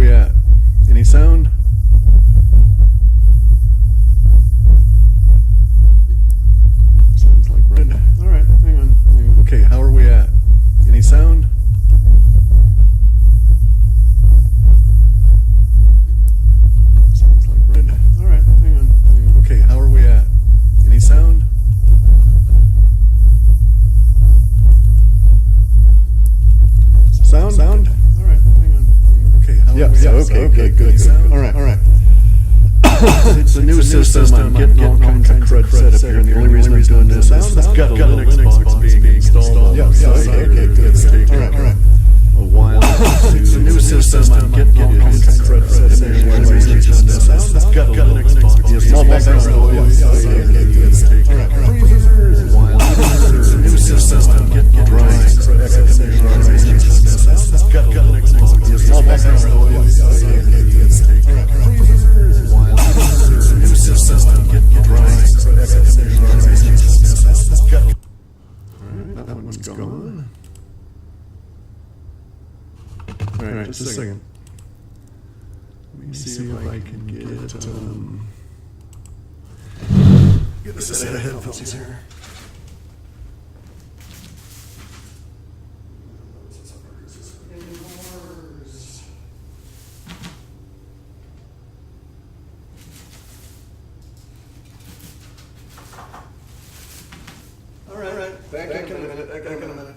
we at? Any sound? Sounds like red. All right, hang on. Okay, how are we at? Any sound? Sounds like red. All right, hang on. Okay, how are we at? Any sound? Sound? All right, hang on. Okay, how are we at? Okay, good. All right. It's a new system. I'm getting all kinds of crud set up here, and the only reason I'm doing this is it's got a Linux box being installed. Okay, good. All right. A while. It's a new system. I'm getting all kinds of crud set up here, and the only reason I'm doing this is it's got a Linux box. Small background noise. Okay, good. All right. It's a new system. I'm getting all kinds of crud set up here, and the only reason I'm doing this is it's got a Linux box. Small background noise. Okay, good. All right. New system. I'm getting all kinds of crud set up here, and the only reason I'm doing this is it's got a. All right, that one's gone. All right, just a second. Let me see if I can get a set of headphones here. All right. Back in a minute.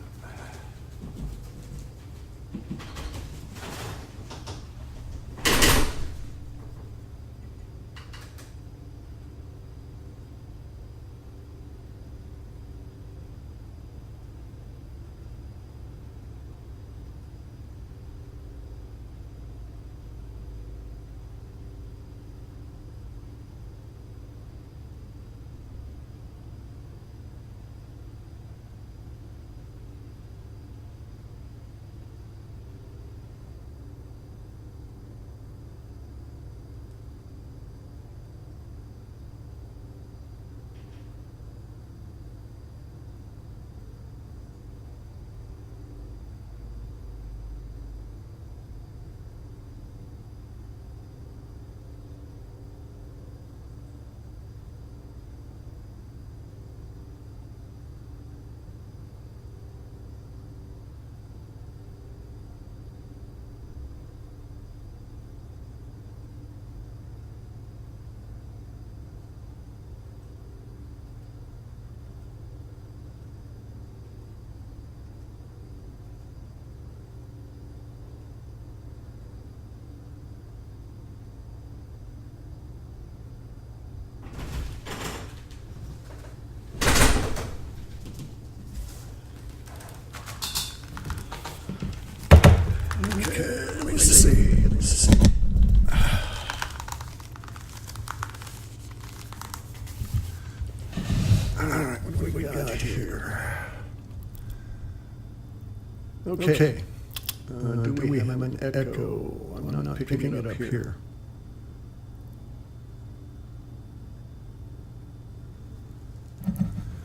Okay, let me see. All right, what do we got here? Okay. Do we have an echo? I'm not picking it up here.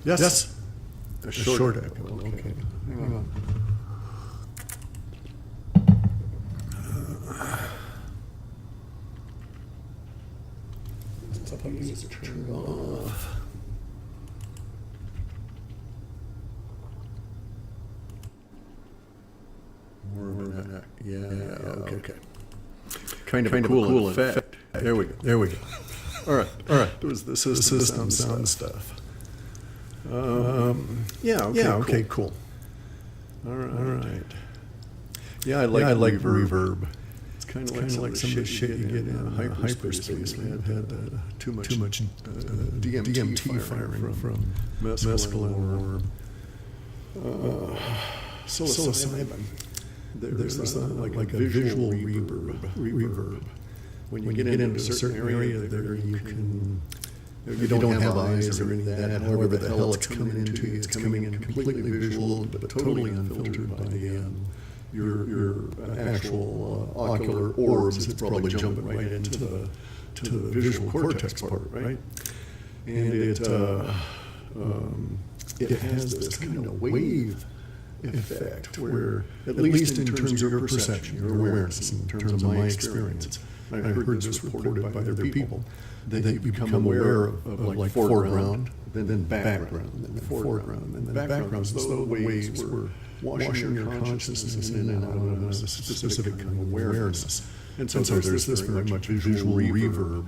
Yes. A short echo. Okay. Hang on. These are turned off. More of an okay. Kind of a cool effect. There we go. All right. This is the sound stuff. Okay, cool. All right. Yeah, I like reverb. It's kind of like some of the shit you get in hyperspace. Man, had too much DMT firing from mescaline or psilocybin. There's like a visual reverb. When you get into a certain area there, you don't have eyes or any of that. However the hell it's coming into you, it's coming in completely visual, but totally unfiltered by your actual ocular orbs. It's probably jumping right into the visual cortex part, right? And it has this kind of wave effect, where at least in terms of your perception, your awareness, in terms of my experience, I heard this reported by other people, that you become aware of like foreground, then background, then foreground, and then background, as though the waves were washing your consciousness in and out of a specific kind of awareness. And so there's this very much visual reverb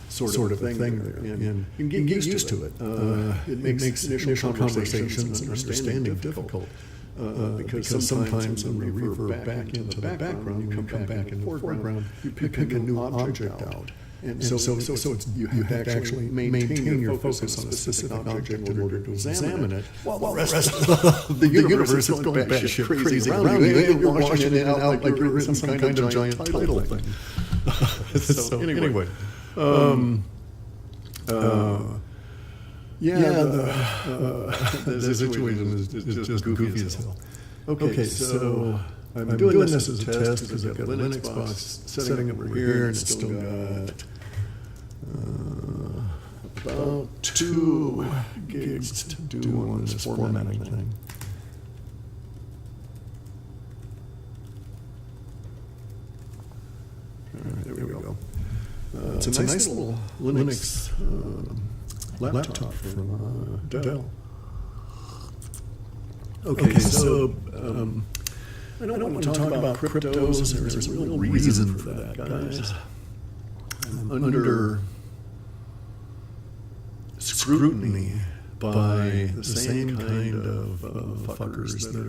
sort of thing there. And you can get used to it. It makes initial conversations and understanding difficult. Because sometimes when you reverb back into the background, you come back into the foreground, you pick a new object out. And so you have to actually maintain your focus on a specific object in order to examine it, while the rest of the universe is going batshit crazy around you. You're washing it in and out like you're in some kind of giant tidal thing. So anyway, the situation is just goofy as hell. Okay, so I'm doing this as a test because I've got a Linux box setting up over here, and it's still got about 2 gigs to do on this formatting thing. All right, there we go. It's a nice little Linux laptop from Dell. Okay, so I don't want to talk about cryptos. There's a real reason for that, guys. I'm under scrutiny by the same kind of fuckers that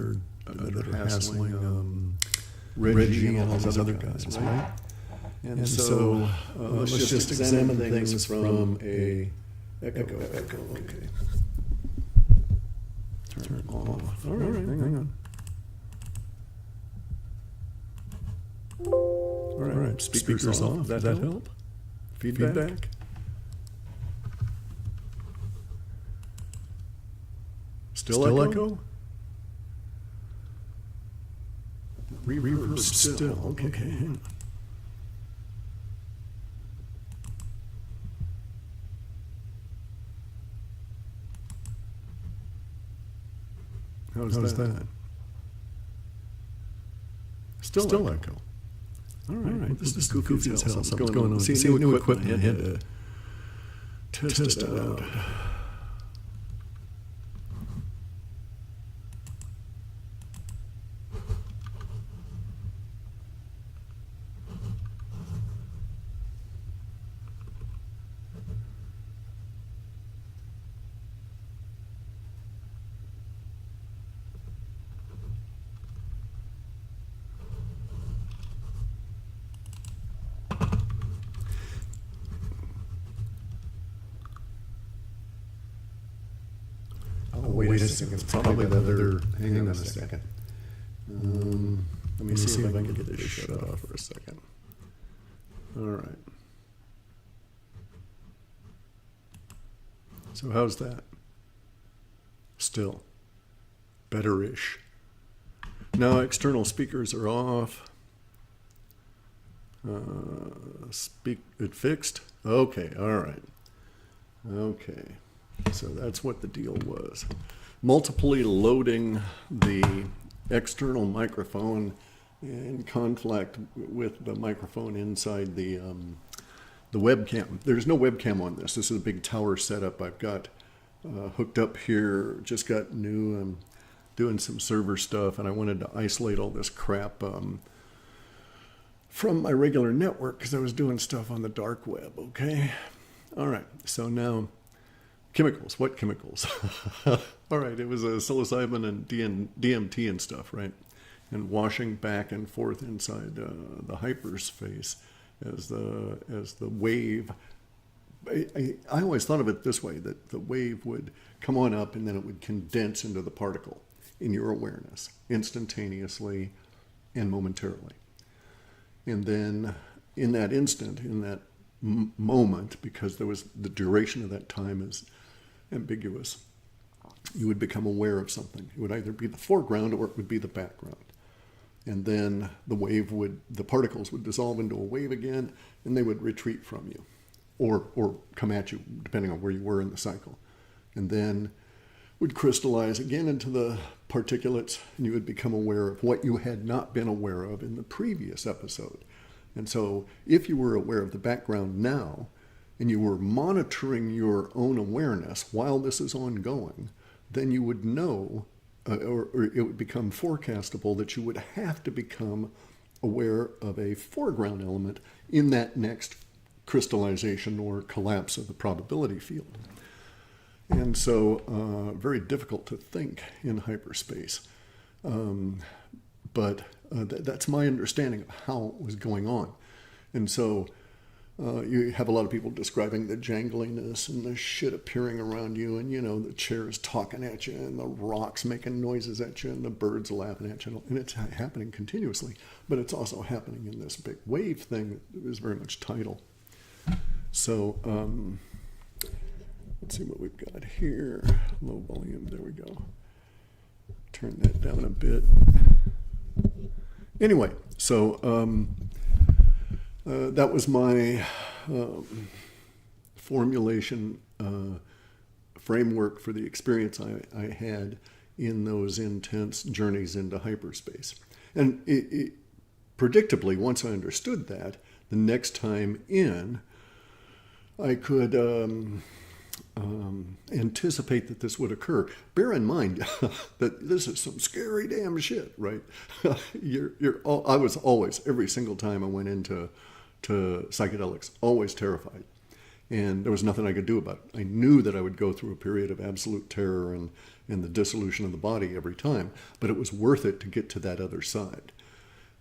are hassling Reggie and all those other guys, right? And so let's just examine things from a echo. Okay. Turn it off. All right, hang on. All right, speakers off. That help? Feedback? Still echo? Reverb still. Okay, hang on. How's that? Still echo. All right. Well, this is goofy as hell. Something's going on. See, new equipment. I had to test it out. Wait a second. It's probably the other. Hang on a second. Let me see if I can get this shut off for a second. All right. So how's that? Still better-ish. Now external speakers are off. It fixed? Okay, all right. Okay. So that's what the deal was. Multiply loading the external microphone in conflict with the microphone inside the webcam. There's no webcam on this. This is a big tower setup I've got hooked up here. Just got new. I'm doing some server stuff, and I wanted to isolate all this crap from my regular network because I was doing stuff on the dark web. Okay. All right. So now. Chemicals. What chemicals? All right, it was a psilocybin and DMT and stuff, right? And washing back and forth inside the hyperspace as the wave. I always thought of it this way, that the wave would come on up and then it would condense into the particle in your awareness instantaneously and momentarily. And then in that instant, in that moment, because there was the duration of that time is ambiguous, you would become aware of something. It would either be the foreground or it would be the background. And then the particles would dissolve into a wave again, and they would retreat from you or come at you, depending on where you were in the cycle. And then would crystallize again into the particulates, and you would become aware of what you had not been aware of in the previous episode. And so if you were aware of the background now, and you were monitoring your own awareness while this is ongoing, then you would know, or it would become forecastable that you would have to become aware of a foreground element in that next crystallization or collapse of the probability field. And so very difficult to think in hyperspace. But that's my understanding of how it was going on. And so you have a lot of people describing the jangliness and the shit appearing around you, and the chairs talking at you, and the rocks making noises at you, and the birds laughing at you, and it's happening continuously. But it's also happening in this big wave thing that is very much tidal. So let's see what we've got here. Low volume, there we go. Turn that down a bit. Anyway, so that was my formulation framework for the experience I had in those intense journeys into hyperspace. And predictably, once I understood that, the next time in, I could anticipate that this would occur. Bear in mind that this is some scary damn shit, right? I was always, every single time I went into psychedelics, always terrified. And there was nothing I could do about it. I knew that I would go through a period of absolute terror and the dissolution of the body every time, but it was worth it to get to that other side.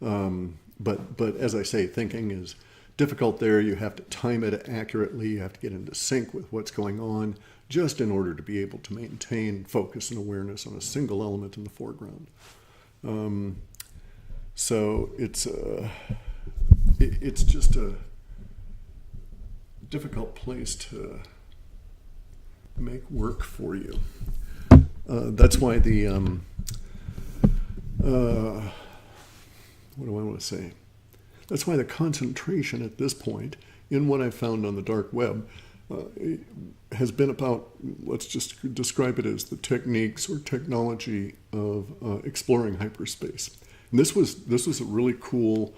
But as I say, thinking is difficult there. You have to time it accurately. You have to get into sync with what's going on just in order to be able to maintain focus and awareness on a single element in the foreground. So it's just a difficult place to make work for you. That's why the what do I want to say? That's why the concentration at this point in what I found on the dark web has been about, let's just describe it as the techniques or technology of exploring hyperspace. And this was a really cool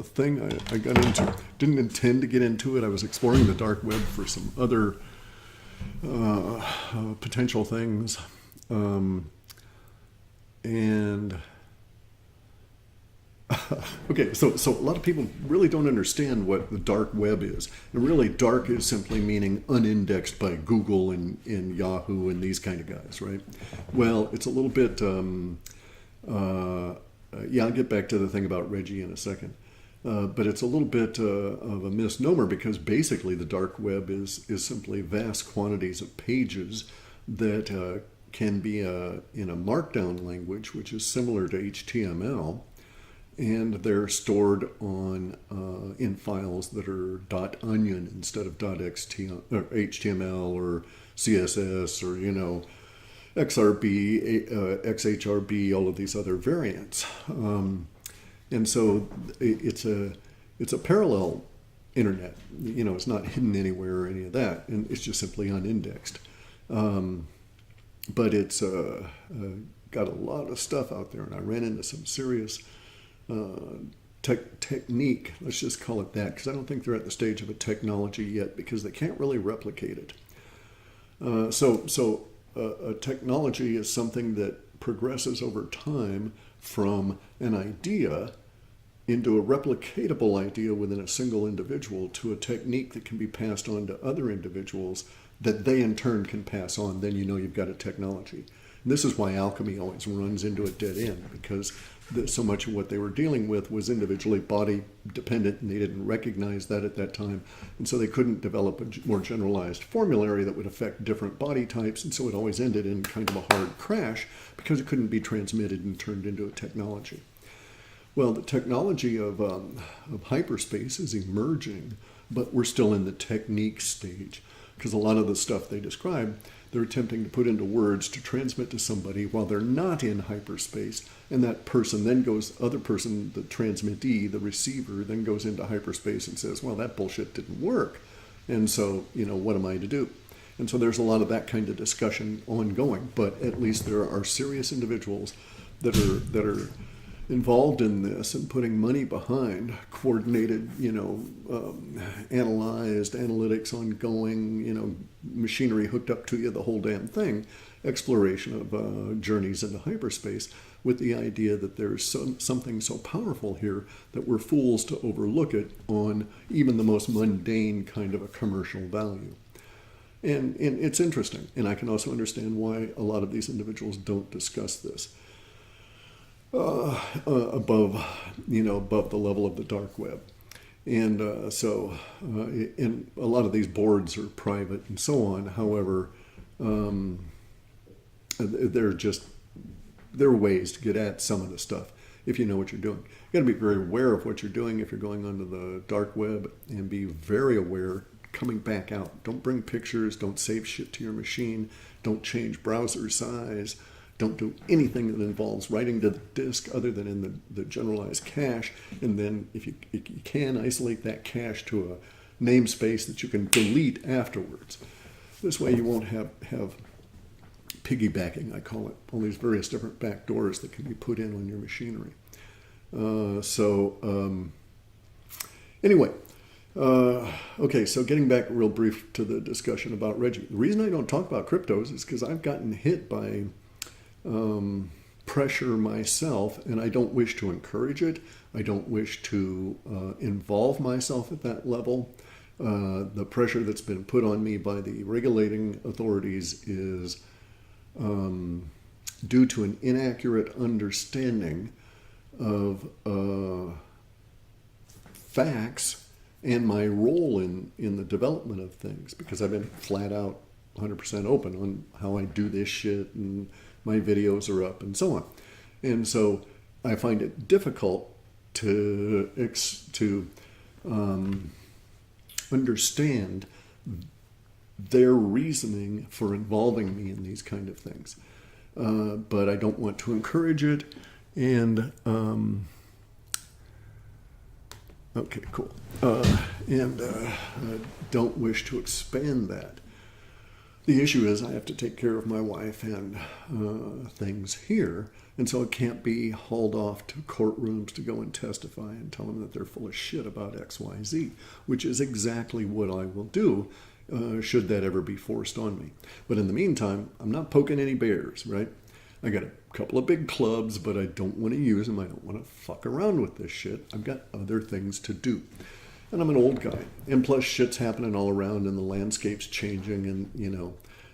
thing I got into. Didn't intend to get into it. I was exploring the dark web for some other potential things. Okay, so a lot of people really don't understand what the dark web is. And really, dark is simply meaning unindexed by Google and Yahoo and these kind of guys, right? Well, it's a little bit, I'll get back to the thing about Reggie in a second. But it's a little bit of a misnomer, because basically the dark web is simply vast quantities of pages that can be in a markdown language, which is similar to HTML. And they're stored on in files that are .onion instead of .html or HTML or CSS or XRB, XHRB, all of these other variants. And so it's a parallel internet. It's not hidden anywhere or any of that, and it's just simply unindexed. But it's got a lot of stuff out there, and I ran into some serious technique, let's just call it that, because I don't think they're at the stage of a technology yet, because they can't really replicate it. So a technology is something that progresses over time from an idea into a replicatable idea within a single individual to a technique that can be passed on to other individuals that they in turn can pass on. Then you've got a technology. And this is why alchemy always runs into a dead end, because so much of what they were dealing with was individually body dependent, and they didn't recognize that at that time. And so they couldn't develop a more generalized formulary that would affect different body types. And so it always ended in kind of a hard crash because it couldn't be transmitted and turned into a technology. Well, the technology of hyperspace is emerging, but we're still in the technique stage, because a lot of the stuff they describe, they're attempting to put into words to transmit to somebody while they're not in hyperspace. And that person then other person, the transmittee, the receiver, then goes into hyperspace and says, well, that bullshit didn't work. And so, what am I to do? And so there's a lot of that kind of discussion ongoing, but at least there are serious individuals that are involved in this and putting money behind coordinated, analyzed analytics ongoing, machinery hooked up to you, the whole damn thing, exploration of journeys into hyperspace with the idea that there's something so powerful here that we're fools to overlook it on even the most mundane kind of a commercial value. And it's interesting, and I can also understand why a lot of these individuals don't discuss this above the level of the dark web. And and a lot of these boards are private and so on. However, there are ways to get at some of the stuff if you know what you're doing. You got to be very aware of what you're doing if you're going onto the dark web, and be very aware coming back out. Don't bring pictures, don't save shit to your machine, don't change browser size, don't do anything that involves writing to the disk other than in the generalized cache. And then if you can, isolate that cache to a namespace that you can delete afterwards. This way you won't have piggybacking, I call it, all these various different backdoors that can be put in on your machinery. Anyway, okay, so getting back real brief to the discussion about Reggie. The reason I don't talk about cryptos is because I've gotten hit by pressure myself, and I don't wish to encourage it. I don't wish to involve myself at that level. The pressure that's been put on me by the regulating authorities is due to an inaccurate understanding of facts and my role in the development of things, because I've been flat out 100% open on how I do this shit, and my videos are up and so on. And so I find it difficult to understand their reasoning for involving me in these kind of things. But I don't want to encourage it. And okay, cool. I don't wish to expand that. The issue is I have to take care of my wife and things here, and so it can't be hauled off to courtrooms to go and testify and tell them that they're full of shit about X, Y, Z, which is exactly what I will do should that ever be forced on me. But in the meantime, I'm not poking any bears, right? I got a couple of big clubs, but I don't want to use them. I don't want to fuck around with this shit. I've got other things to do. And I'm an old guy. And plus shit's happening all around and the landscape's changing. And,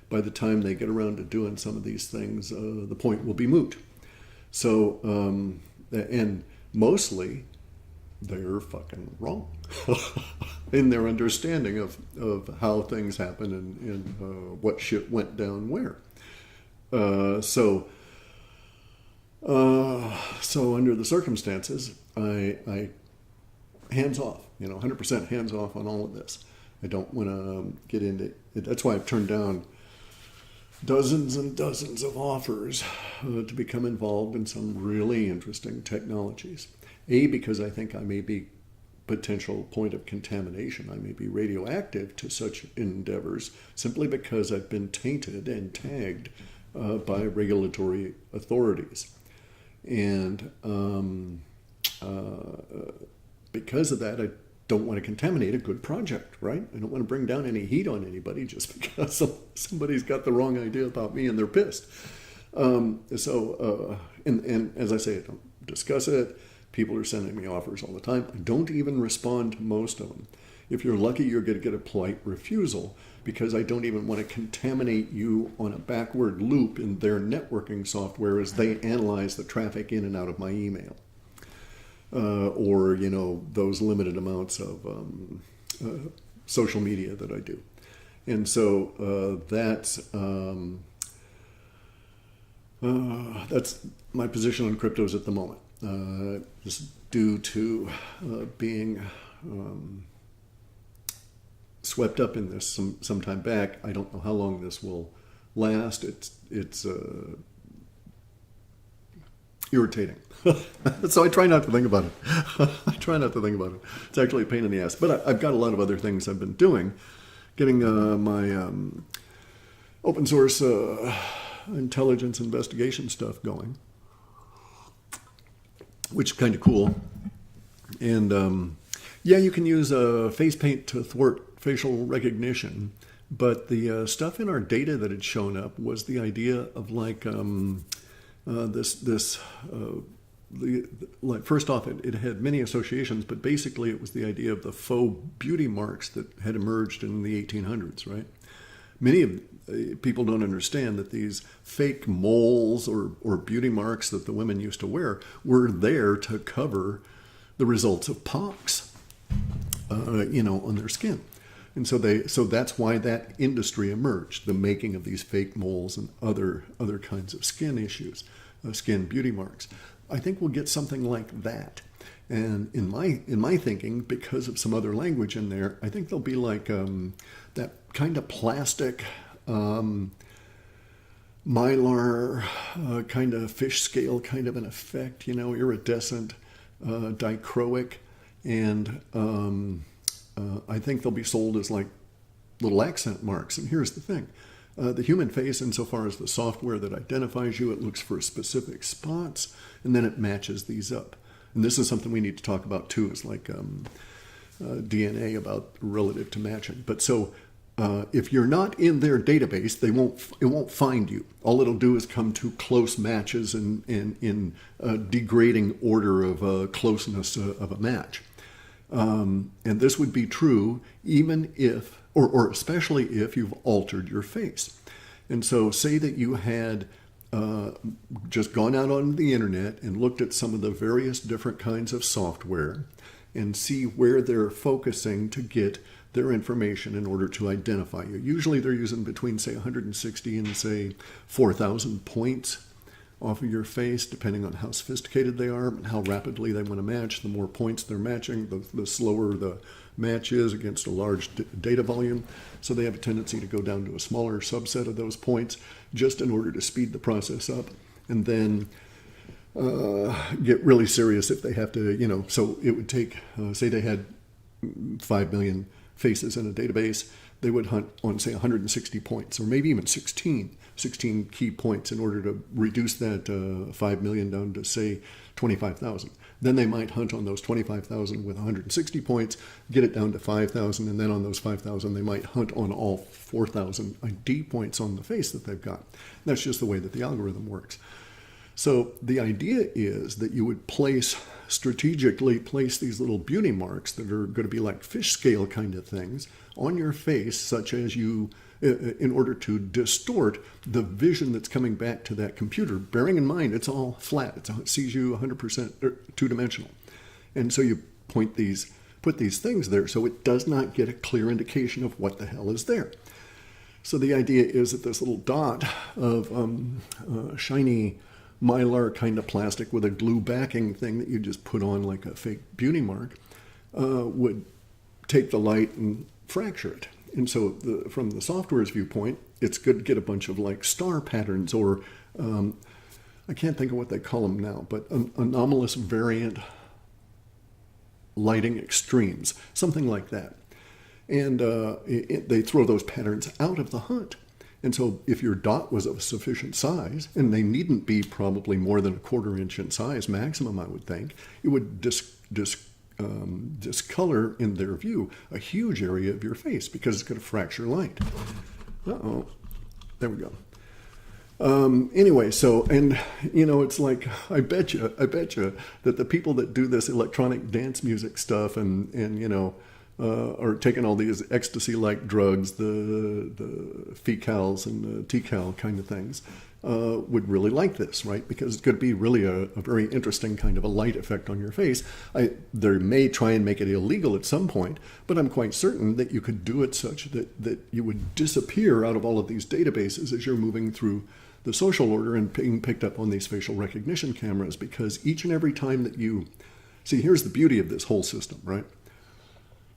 by the time they get around to doing some of these things, the point will be moot. So, and mostly they're fucking wrong in their understanding of how things happen and what shit went down where. So under the circumstances, I hands off, 100% hands off on all of this. I don't want to get into it. That's why I've turned down dozens and dozens of offers to become involved in some really interesting technologies. Because I think I may be potential point of contamination. I may be radioactive to such endeavors simply because I've been tainted and tagged by regulatory authorities. And because of that, I don't want to contaminate a good project, right? I don't want to bring down any heat on anybody just because somebody's got the wrong idea about me and they're pissed. And as I say, I don't discuss it. People are sending me offers all the time. I don't even respond to most of them. If you're lucky, you're going to get a polite refusal because I don't even want to contaminate you on a backward loop in their networking software as they analyze the traffic in and out of my email. Or those limited amounts of social media that I do. And so that's my position on cryptos at the moment. Just due to being swept up in this some time back. I don't know how long this will last. It's irritating. So I try not to think about it. It's actually a pain in the ass. But I've got a lot of other things I've been doing. Getting my open source intelligence investigation stuff going, which is kind of cool. And yeah, you can use face paint to thwart facial recognition, but the stuff in our data that had shown up was the idea of like like first off, it had many associations, but basically it was the idea of the faux beauty marks that had emerged in the 1800s, right? Many of people don't understand that these fake moles or beauty marks that the women used to wear were there to cover the results of pox, on their skin. And so that's why that industry emerged, the making of these fake moles and other kinds of skin issues, skin beauty marks. I think we'll get something like that. And in my thinking, because of some other language in there, I think they'll be like that kind of plastic mylar kind of fish scale kind of an effect, iridescent, dichroic, and I think they'll be sold as like little accent marks. And here's the thing. The human face, insofar as the software that identifies you, it looks for specific spots, and then it matches these up. And this is something we need to talk about too, is like DNA about relative to matching. But so if you're not in their database, it won't find you. All it'll do is come to close matches in degrading order of closeness of a match. And this would be true even if, or especially if you've altered your face. And so say that you had just gone out on the internet and looked at some of the various different kinds of software and see where they're focusing to get their information in order to identify you. Usually they're using between, say, 160 and, say, 4,000 points off of your face, depending on how sophisticated they are and how rapidly they want to match. The more points they're matching, the slower the match is against a large data volume. So they have a tendency to go down to a smaller subset of those points just in order to speed the process up, and then get really serious if they have to, so it would take, say they had 5 million faces in a database, they would hunt on, say, 160 points, or maybe even 16 key points in order to reduce that 5 million down to, say, 25,000. Then they might hunt on those 25,000 with 160 points, get it down to 5,000, and then on those 5,000, they might hunt on all 4,000 ID points on the face that they've got. That's just the way that the algorithm works. So the idea is that you would strategically place these little beauty marks that are going to be like fish scale kind of things on your face, such as in order to distort the vision that's coming back to that computer, bearing in mind it's all flat. It sees you 100% two-dimensional. And so you put these things there so it does not get a clear indication of what the hell is there. So the idea is that this little dot of shiny mylar kind of plastic with a glue backing thing that you just put on like a fake beauty mark would take the light and fracture it. And so from the software's viewpoint, it's good to get a bunch of like star patterns or I can't think of what they call them now, but anomalous variant lighting extremes, something like that. And they throw those patterns out of the hunt. And so if your dot was of a sufficient size, and they needn't be probably more than a 1/4 inch in size maximum, I would think, it would discolor in their view a huge area of your face because it's going to fracture light. Uh-oh. There we go. Anyway, so, and it's like, I bet you that the people that do this electronic dance music stuff and are taking all these ecstasy-like drugs, the fecals and the TCAL kind of things, would really like this, right? Because it's going to be really a very interesting kind of a light effect on your face. They may try and make it illegal at some point, but I'm quite certain that you could do it such that you would disappear out of all of these databases as you're moving through the social order and being picked up on these facial recognition cameras, because each and every time that you... See, here's the beauty of this whole system, right?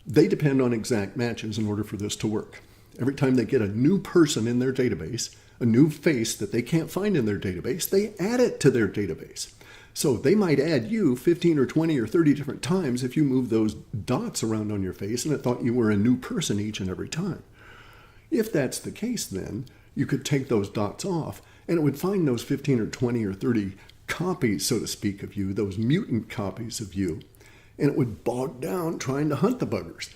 They depend on exact matches in order for this to work. Every time they get a new person in their database, a new face that they can't find in their database, they add it to their database. So they might add you 15 or 20 or 30 different times if you move those dots around on your face and it thought you were a new person each and every time. If that's the case, then you could take those dots off, and it would find those 15 or 20 or 30 copies, so to speak, of you, those mutant copies of you, and it would bog down trying to hunt the buggers.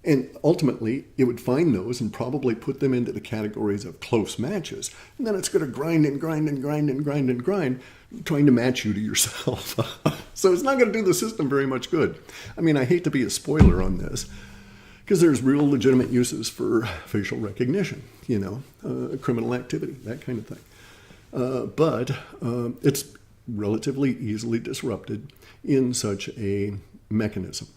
And ultimately, it would find those and probably put them into the categories of close matches. And then it's going to grind and grind and grind and grind and grind, trying to match you to yourself. So it's not going to do the system very much good. I mean, I hate to be a spoiler on this, because there's real legitimate uses for facial recognition, criminal activity, that kind of thing. But it's relatively easily disrupted in such a mechanism.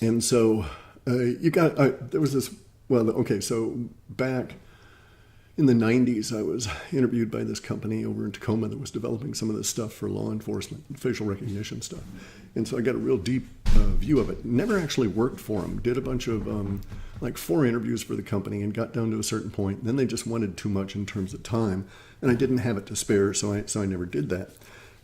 And so there was this, so back in the 90s, I was interviewed by this company over in Tacoma that was developing some of this stuff for law enforcement, facial recognition stuff. And so I got a real deep view of it. Never actually worked for them. Did a bunch of 4 interviews for the company and got down to a certain point. Then they just wanted too much in terms of time, and I didn't have it to spare, so I never did that.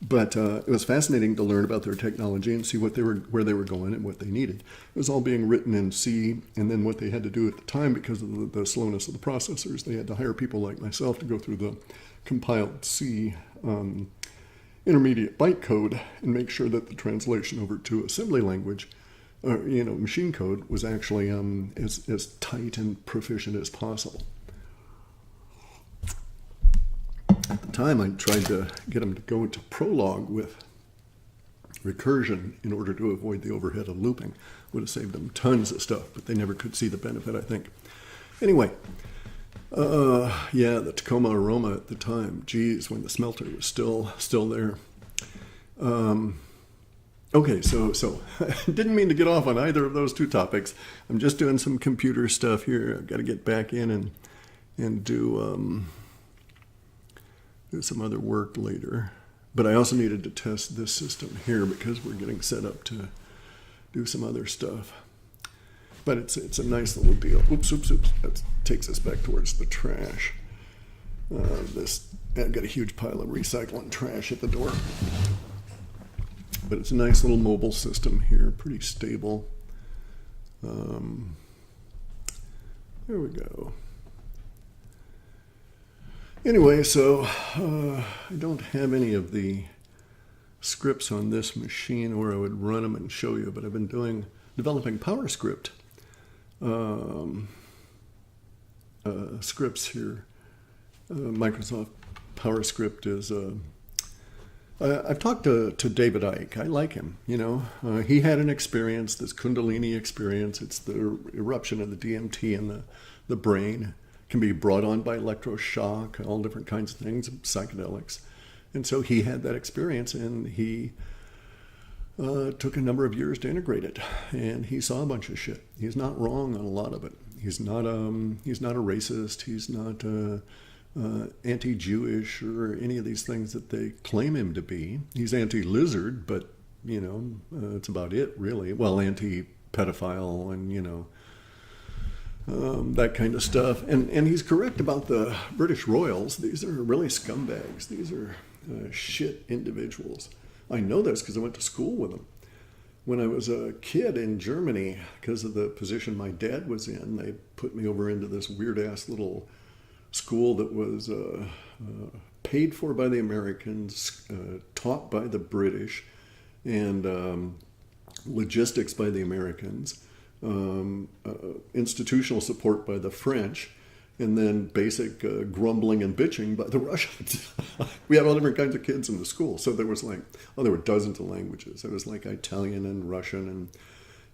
But it was fascinating to learn about their technology and see where they were going and what they needed. It was all being written in C, and then what they had to do at the time, because of the slowness of the processors, they had to hire people like myself to go through the compiled C intermediate bytecode and make sure that the translation over to assembly language, machine code, was actually as tight and proficient as possible. At the time, I tried to get them to go into Prolog with recursion in order to avoid the overhead of looping. Would have saved them tons of stuff, but they never could see the benefit, I think. Anyway, the Tacoma Aroma at the time, geez, when the smelter was still there. So I didn't mean to get off on either of those two topics. I'm just doing some computer stuff here. I've got to get back in and do some other work later. But I also needed to test this system here because we're getting set up to do some other stuff. But it's a nice little deal. Oops. That takes us back towards the trash. I've got a huge pile of recycling trash at the door. But it's a nice little mobile system here, pretty stable. There we go. Anyway, so I don't have any of the scripts on this machine, or I would run them and show you, but I've been developing PowerScript scripts here. Microsoft PowerScript is I've talked to David Icke. I like him, he had an experience, this Kundalini experience. It's the eruption of the DMT in the brain. Can be brought on by electroshock, all different kinds of things, psychedelics. And so he had that experience, and he took a number of years to integrate it. And he saw a bunch of shit. He's not wrong on a lot of it. He's not a racist. He's not anti-Jewish or any of these things that they claim him to be. He's anti-lizard, but, it's about it, really. Well, anti-pedophile and, that kind of stuff. And he's correct about the British royals. These are really scumbags. These are shit individuals. I know this because I went to school with them. When I was a kid in Germany, because of the position my dad was in, they put me over into this weird-ass little school that was paid for by the Americans, taught by the British, and logistics by the Americans. Institutional support by the French, and then basic grumbling and bitching by the Russians. We had all different kinds of kids in the school. So there was there were dozens of languages. There was Italian and Russian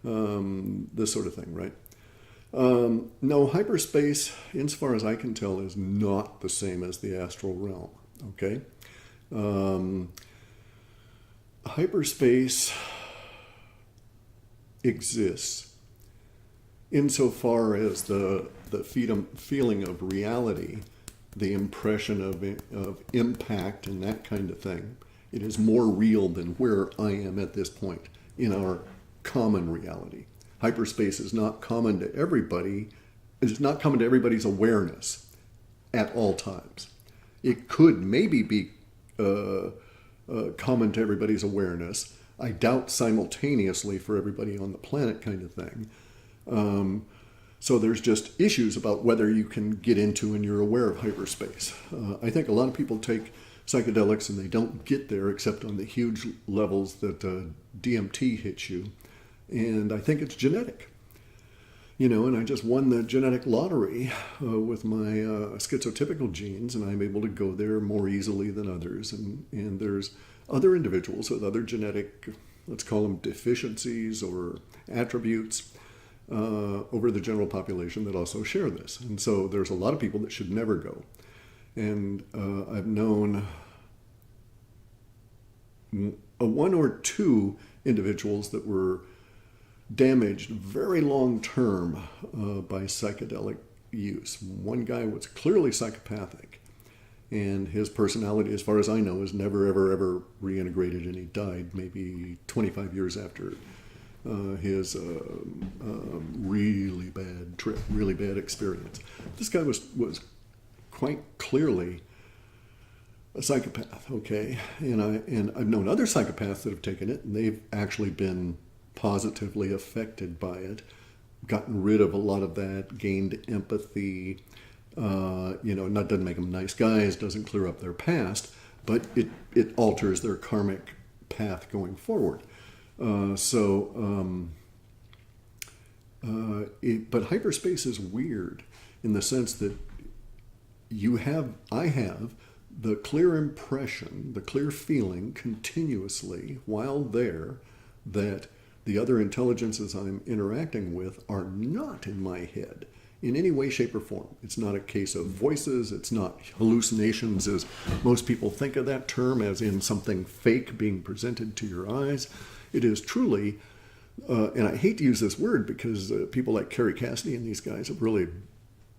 and this sort of thing, right? No, hyperspace, insofar as I can tell, is not the same as the astral realm, okay? Hyperspace exists insofar as the feeling of reality, the impression of impact and that kind of thing. It is more real than where I am at this point in our common reality. Hyperspace is not common to everybody. It's not common to everybody's awareness at all times. It could maybe be common to everybody's awareness. I doubt simultaneously for everybody on the planet, kind of thing. So there's just issues about whether you can get into and you're aware of hyperspace. I think a lot of people take psychedelics and they don't get there except on the huge levels that DMT hits you. And I think it's genetic. And I just won the genetic lottery with my schizotypical genes, and I'm able to go there more easily than others. And there's other individuals with other genetic, let's call them deficiencies or attributes over the general population that also share this. And so there's a lot of people that should never go. And I've known one or two individuals that were damaged very long term by psychedelic use. One guy was clearly psychopathic, and his personality, as far as I know, is never, ever reintegrated, and he died maybe 25 years after his really bad trip, really bad experience. This guy was quite clearly a psychopath, okay? And I've known other psychopaths that have taken it, and they've actually been positively affected by it, gotten rid of a lot of that, gained empathy. Not doesn't make them nice guys, doesn't clear up their past, but it alters their karmic path going forward. But hyperspace is weird in the sense that I have the clear impression, the clear feeling continuously while there that the other intelligences I'm interacting with are not in my head in any way, shape, or form. It's not a case of voices. It's not hallucinations as most people think of that term, as in something fake being presented to your eyes. It is truly, and I hate to use this word because people like Carrie Cassidy and these guys have really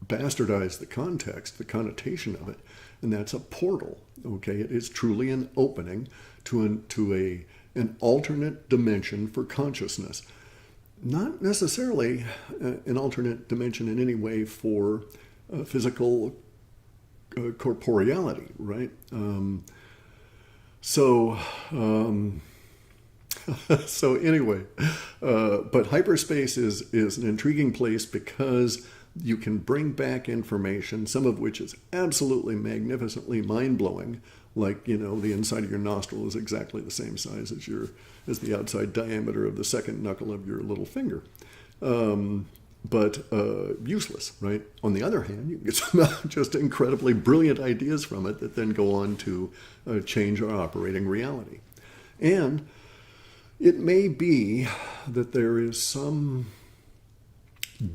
bastardized the context, the connotation of it, and that's a portal. Okay, it is truly an opening to an alternate dimension for consciousness. Not necessarily an alternate dimension in any way for physical corporeality, right? So anyway, but hyperspace is an intriguing place because you can bring back information, some of which is absolutely magnificently mind-blowing, like, the inside of your nostril is exactly the same size as the outside diameter of the second knuckle of your little finger. But useless, right? On the other hand, you can get some just incredibly brilliant ideas from it that then go on to change our operating reality. And it may be that there is some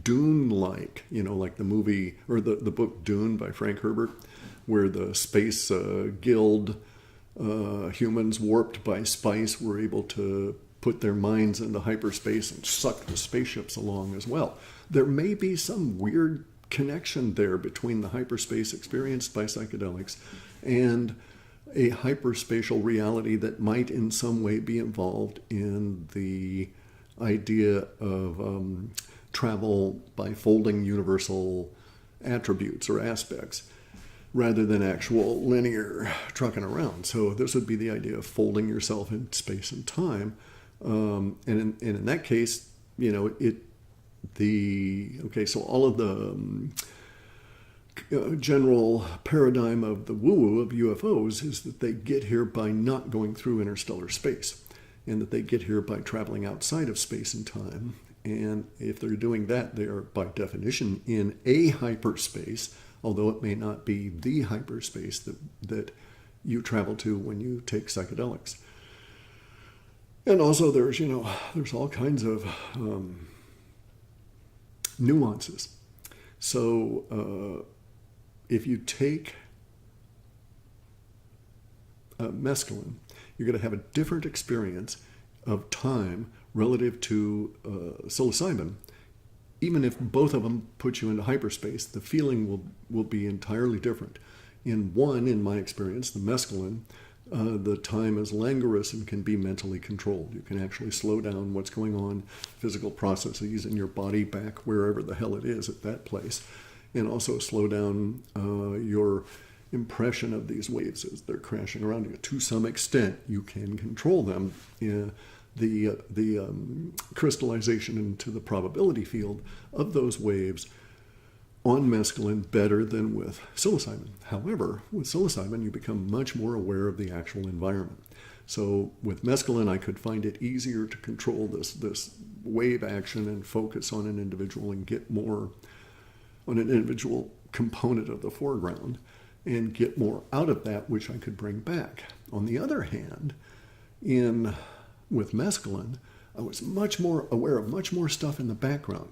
Dune-like, like the movie or the book Dune by Frank Herbert, where the space guild humans warped by spice were able to put their minds into hyperspace and suck the spaceships along as well. There may be some weird connection there between the hyperspace experienced by psychedelics and a hyperspatial reality that might in some way be involved in the idea of travel by folding universal attributes or aspects rather than actual linear trucking around. So this would be the idea of folding yourself in space and time. And in that case, so all of the general paradigm of the woo-woo of UFOs is that they get here by not going through interstellar space, and that they get here by traveling outside of space and time. And if they're doing that, they are by definition in a hyperspace, although it may not be the hyperspace that you travel to when you take psychedelics. And also there's all kinds of nuances. So if you take mescaline, you're going to have a different experience of time relative to psilocybin. Even if both of them put you into hyperspace, the feeling will be entirely different. In my experience, the mescaline, the time is languorous and can be mentally controlled. You can actually slow down what's going on, physical processes in your body back wherever the hell it is at that place, and also slow down your impression of these waves as they're crashing around you. To some extent, you can control them the crystallization into the probability field of those waves on mescaline better than with psilocybin. However, with psilocybin, you become much more aware of the actual environment. So with mescaline, I could find it easier to control this wave action and focus on an individual and get more on an individual component of the foreground and get more out of that, which I could bring back. On the other hand, with mescaline, I was much more aware of much more stuff in the background.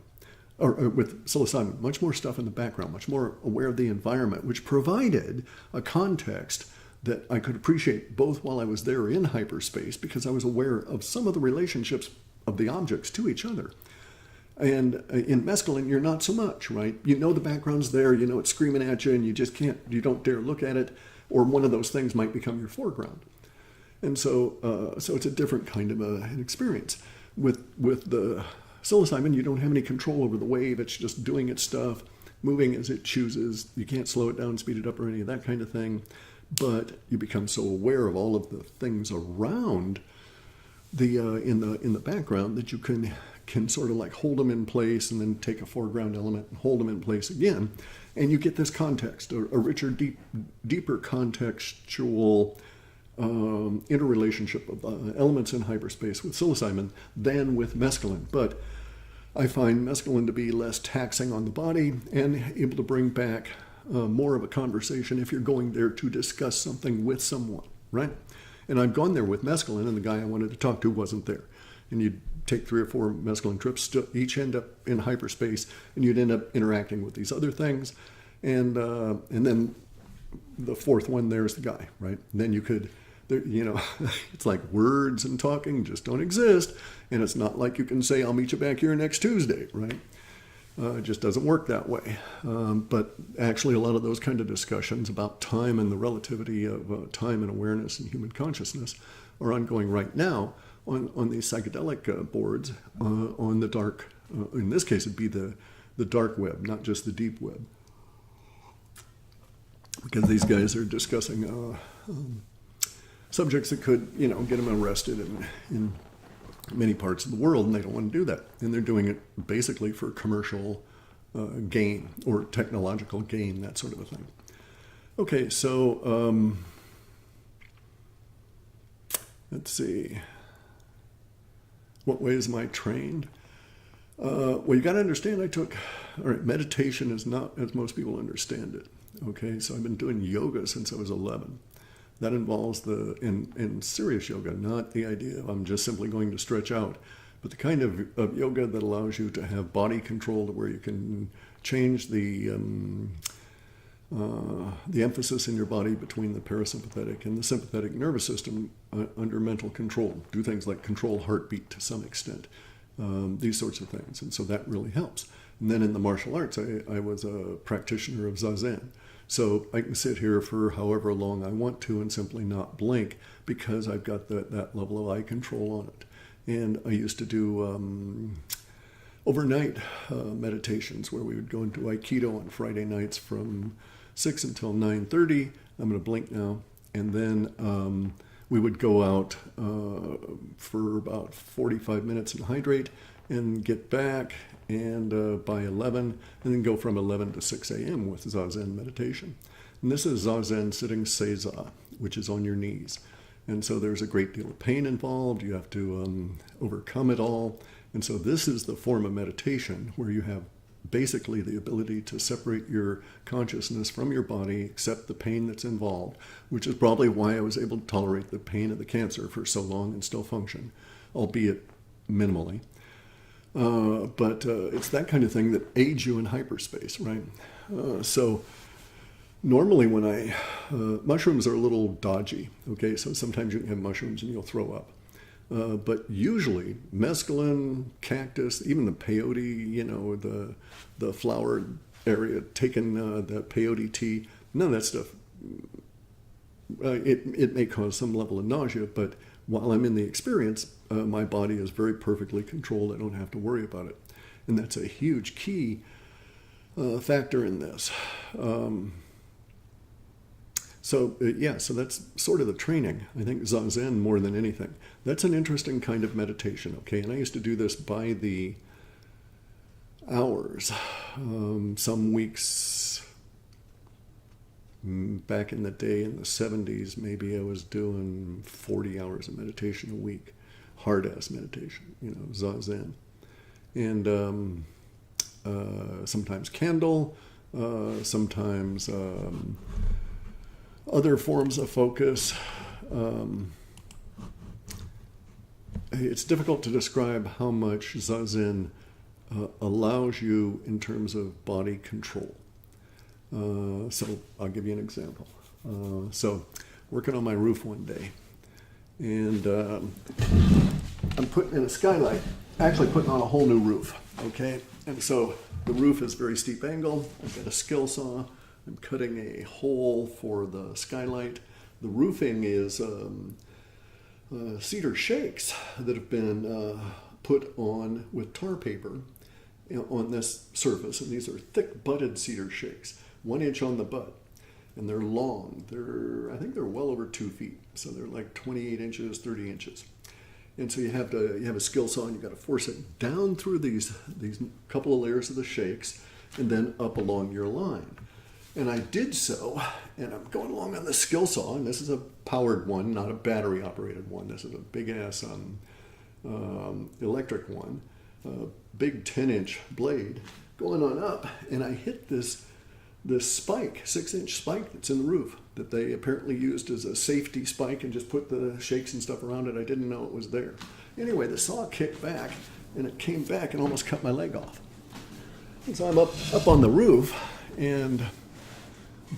Or with psilocybin, much more stuff in the background, much more aware of the environment, which provided a context that I could appreciate both while I was there in hyperspace, because I was aware of some of the relationships of the objects to each other. And in mescaline, you're not so much, right? You know the background's there, you know it's screaming at you, and you don't dare look at it, or one of those things might become your foreground. And so it's a different kind of an experience. With the psilocybin, you don't have any control over the wave. It's just doing its stuff, moving as it chooses. You can't slow it down, speed it up, or any of that kind of thing. But you become so aware of all of the things around in the background that you can sort of like hold them in place and then take a foreground element and hold them in place again. And you get this context, a richer, deeper contextual interrelationship of elements in hyperspace with psilocybin than with mescaline. But I find mescaline to be less taxing on the body and able to bring back more of a conversation if you're going there to discuss something with someone, right? And I've gone there with mescaline, and the guy I wanted to talk to wasn't there. And you'd take 3 or 4 mescaline trips, each end up in hyperspace, and you'd end up interacting with these other things. And then the fourth one, there's the guy, right? And then you could, it's like words and talking just don't exist. And it's not like you can say, I'll meet you back here next Tuesday, right? It just doesn't work that way. But actually, a lot of those kind of discussions about time and the relativity of time and awareness and human consciousness are ongoing right now on these psychedelic boards on the dark. In this case, it'd be the dark web, not just the deep web, because these guys are discussing subjects that could, get them arrested in many parts of the world, and they don't want to do that. And they're doing it basically for commercial gain or technological gain, that sort of a thing. Okay, so let's see. What ways am I trained? Well, you got to understand, meditation is not as most people understand it. Okay, so I've been doing yoga since I was 11. That involves in serious yoga, not the idea of I'm just simply going to stretch out, but the kind of yoga that allows you to have body control to where you can change the emphasis in your body between the parasympathetic and the sympathetic nervous system under mental control. Do things like control heartbeat to some extent, these sorts of things. And so that really helps. And then in the martial arts, I was a practitioner of Zazen. So I can sit here for however long I want to and simply not blink because I've got that level of eye control on it. And I used to do overnight meditations where we would go into Aikido on Friday nights from 6 until 9:30. I'm going to blink now. And then we would go out for about 45 minutes and hydrate and get back and by 11, and then go from 11 to 6 a.m. with Zazen meditation. And this is Zazen sitting Seiza, which is on your knees. And so there's a great deal of pain involved. You have to overcome it all. And so this is the form of meditation where you have basically the ability to separate your consciousness from your body, accept the pain that's involved, which is probably why I was able to tolerate the pain of the cancer for so long and still function, albeit minimally. But it's that kind of thing that aids you in hyperspace, right? So normally when mushrooms are a little dodgy, okay? So sometimes you can have mushrooms and you'll throw up. But usually mescaline, cactus, even the peyote, the flower area, taking the peyote tea, none of that stuff, it may cause some level of nausea, but while I'm in the experience, my body is very perfectly controlled. I don't have to worry about it. And that's a huge key factor in this. So that's sort of the training. I think Zazen more than anything. That's an interesting kind of meditation, okay? And I used to do this by the hours. Some weeks back in the day in the 70s, maybe I was doing 40 hours of meditation a week, hard-ass meditation, Zazen. And sometimes candle, sometimes other forms of focus. It's difficult to describe how much Zazen allows you in terms of body control. So I'll give you an example. So working on my roof one day, and I'm putting in a skylight, actually putting on a whole new roof, okay? And so the roof is very steep angle. I've got a skill saw. I'm cutting a hole for the skylight. The roofing is cedar shakes that have been put on with tar paper on this surface. And these are thick butted cedar shakes, 1 inch on the butt. And they're long. I think they're well over 2 feet. So they're like 28 inches, 30 inches. And so you have a skill saw and you've got to force it down through these couple of layers of the shakes and then up along your line. And I did so, and I'm going along on the skill saw, and this is a powered one, not a battery operated one. This is a big ass electric one, big 10-inch blade going on up, and I hit this spike, 6-inch spike that's in the roof that they apparently used as a safety spike and just put the shakes and stuff around it. I didn't know it was there. Anyway, the saw kicked back, and it came back and almost cut my leg off. And so I'm up on the roof, and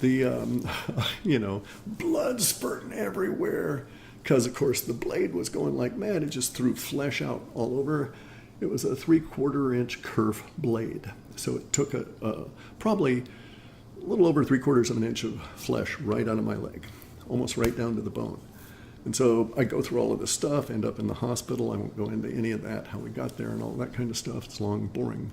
the blood spurting everywhere because, of course, the blade was going like mad. It just threw flesh out all over. It was a 3/4 inch kerf blade, so it took probably a little over 3/4 of an inch of flesh right out of my leg, almost right down to the bone. And so I go through all of this stuff, end up in the hospital. I won't go into any of that, how we got there and all that kind of stuff. It's long, boring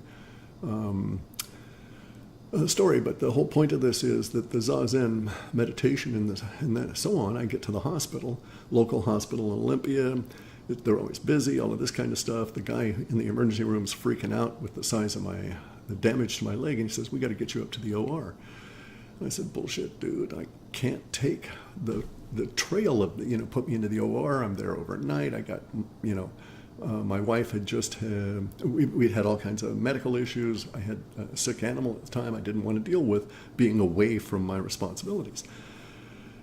story, but the whole point of this is that the Zazen meditation and that so on, I get to the hospital, local hospital in Olympia. They're always busy, all of this kind of stuff. The guy in the emergency room is freaking out with the size of the damage to my leg, and he says, "We got to get you up to the OR." And I said, "Bullshit, dude. I can't take the trail of, put me into the OR. I'm there overnight. I got, my wife had just we'd had all kinds of medical issues. I had a sick animal at the time. I didn't want to deal with being away from my responsibilities.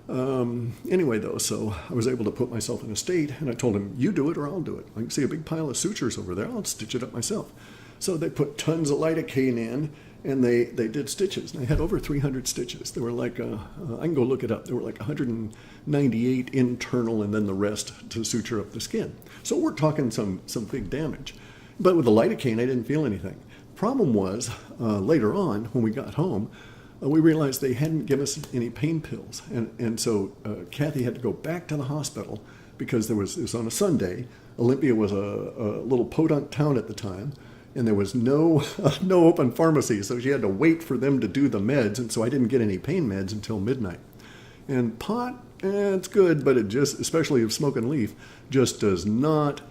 Anyway, though, so I was able to put myself in a state, and I told him, "You do it or I'll do it. I can see a big pile of sutures over there. I'll stitch it up myself." So they put tons of lidocaine in, and they did stitches. And I had over 300 stitches. They were like, I can go look it up. There were like 198 internal, and then the rest to suture up the skin. So we're talking some big damage. But with the lidocaine, I didn't feel anything. Problem was, later on, when we got home, we realized they hadn't given us any pain pills. And so Kathy had to go back to the hospital because it was on a Sunday. Olympia was a little podunk town at the time, and there was no open pharmacy, so she had to wait for them to do the meds, and so I didn't get any pain meds until midnight. And pot, it's good, but it just, especially if smoking leaf, just does not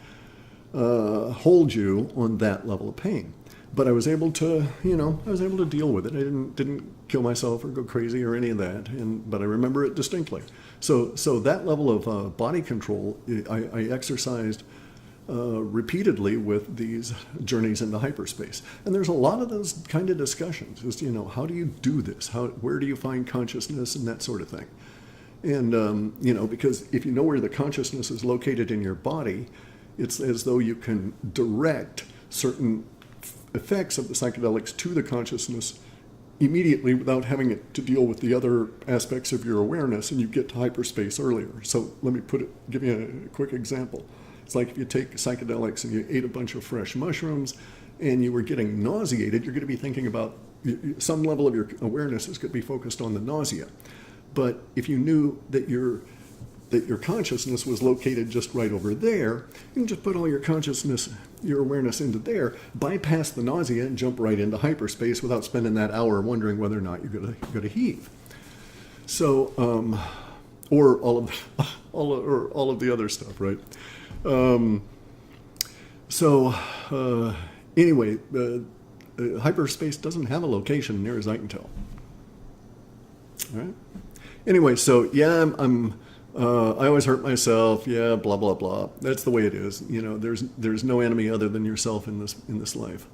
hold you on that level of pain. But I was able to, deal with it. I didn't kill myself or go crazy or any of that, but I remember it distinctly. So that level of body control, I exercised repeatedly with these journeys into hyperspace. And there's a lot of those kind of discussions. Just, how do you do this? Where do you find consciousness and that sort of thing? And, because if you know where the consciousness is located in your body, it's as though you can direct certain effects of the psychedelics to the consciousness immediately without having it to deal with the other aspects of your awareness, and you get to hyperspace earlier. So let me give you a quick example. It's like if you take psychedelics and you ate a bunch of fresh mushrooms and you were getting nauseated, you're going to be thinking about some level of your awareness is going to be focused on the nausea. But if you knew that your consciousness was located just right over there, you can just put all your consciousness, your awareness into there, bypass the nausea, and jump right into hyperspace without spending that hour wondering whether or not you're going to heave. So, or all of all of the other stuff, right? Um, so, anyway, hyperspace doesn't have a location near as I can tell. All right. Anyway, so yeah, I always hurt myself. Yeah, blah blah blah. That's the way it is. You know, there's no enemy other than yourself in this life,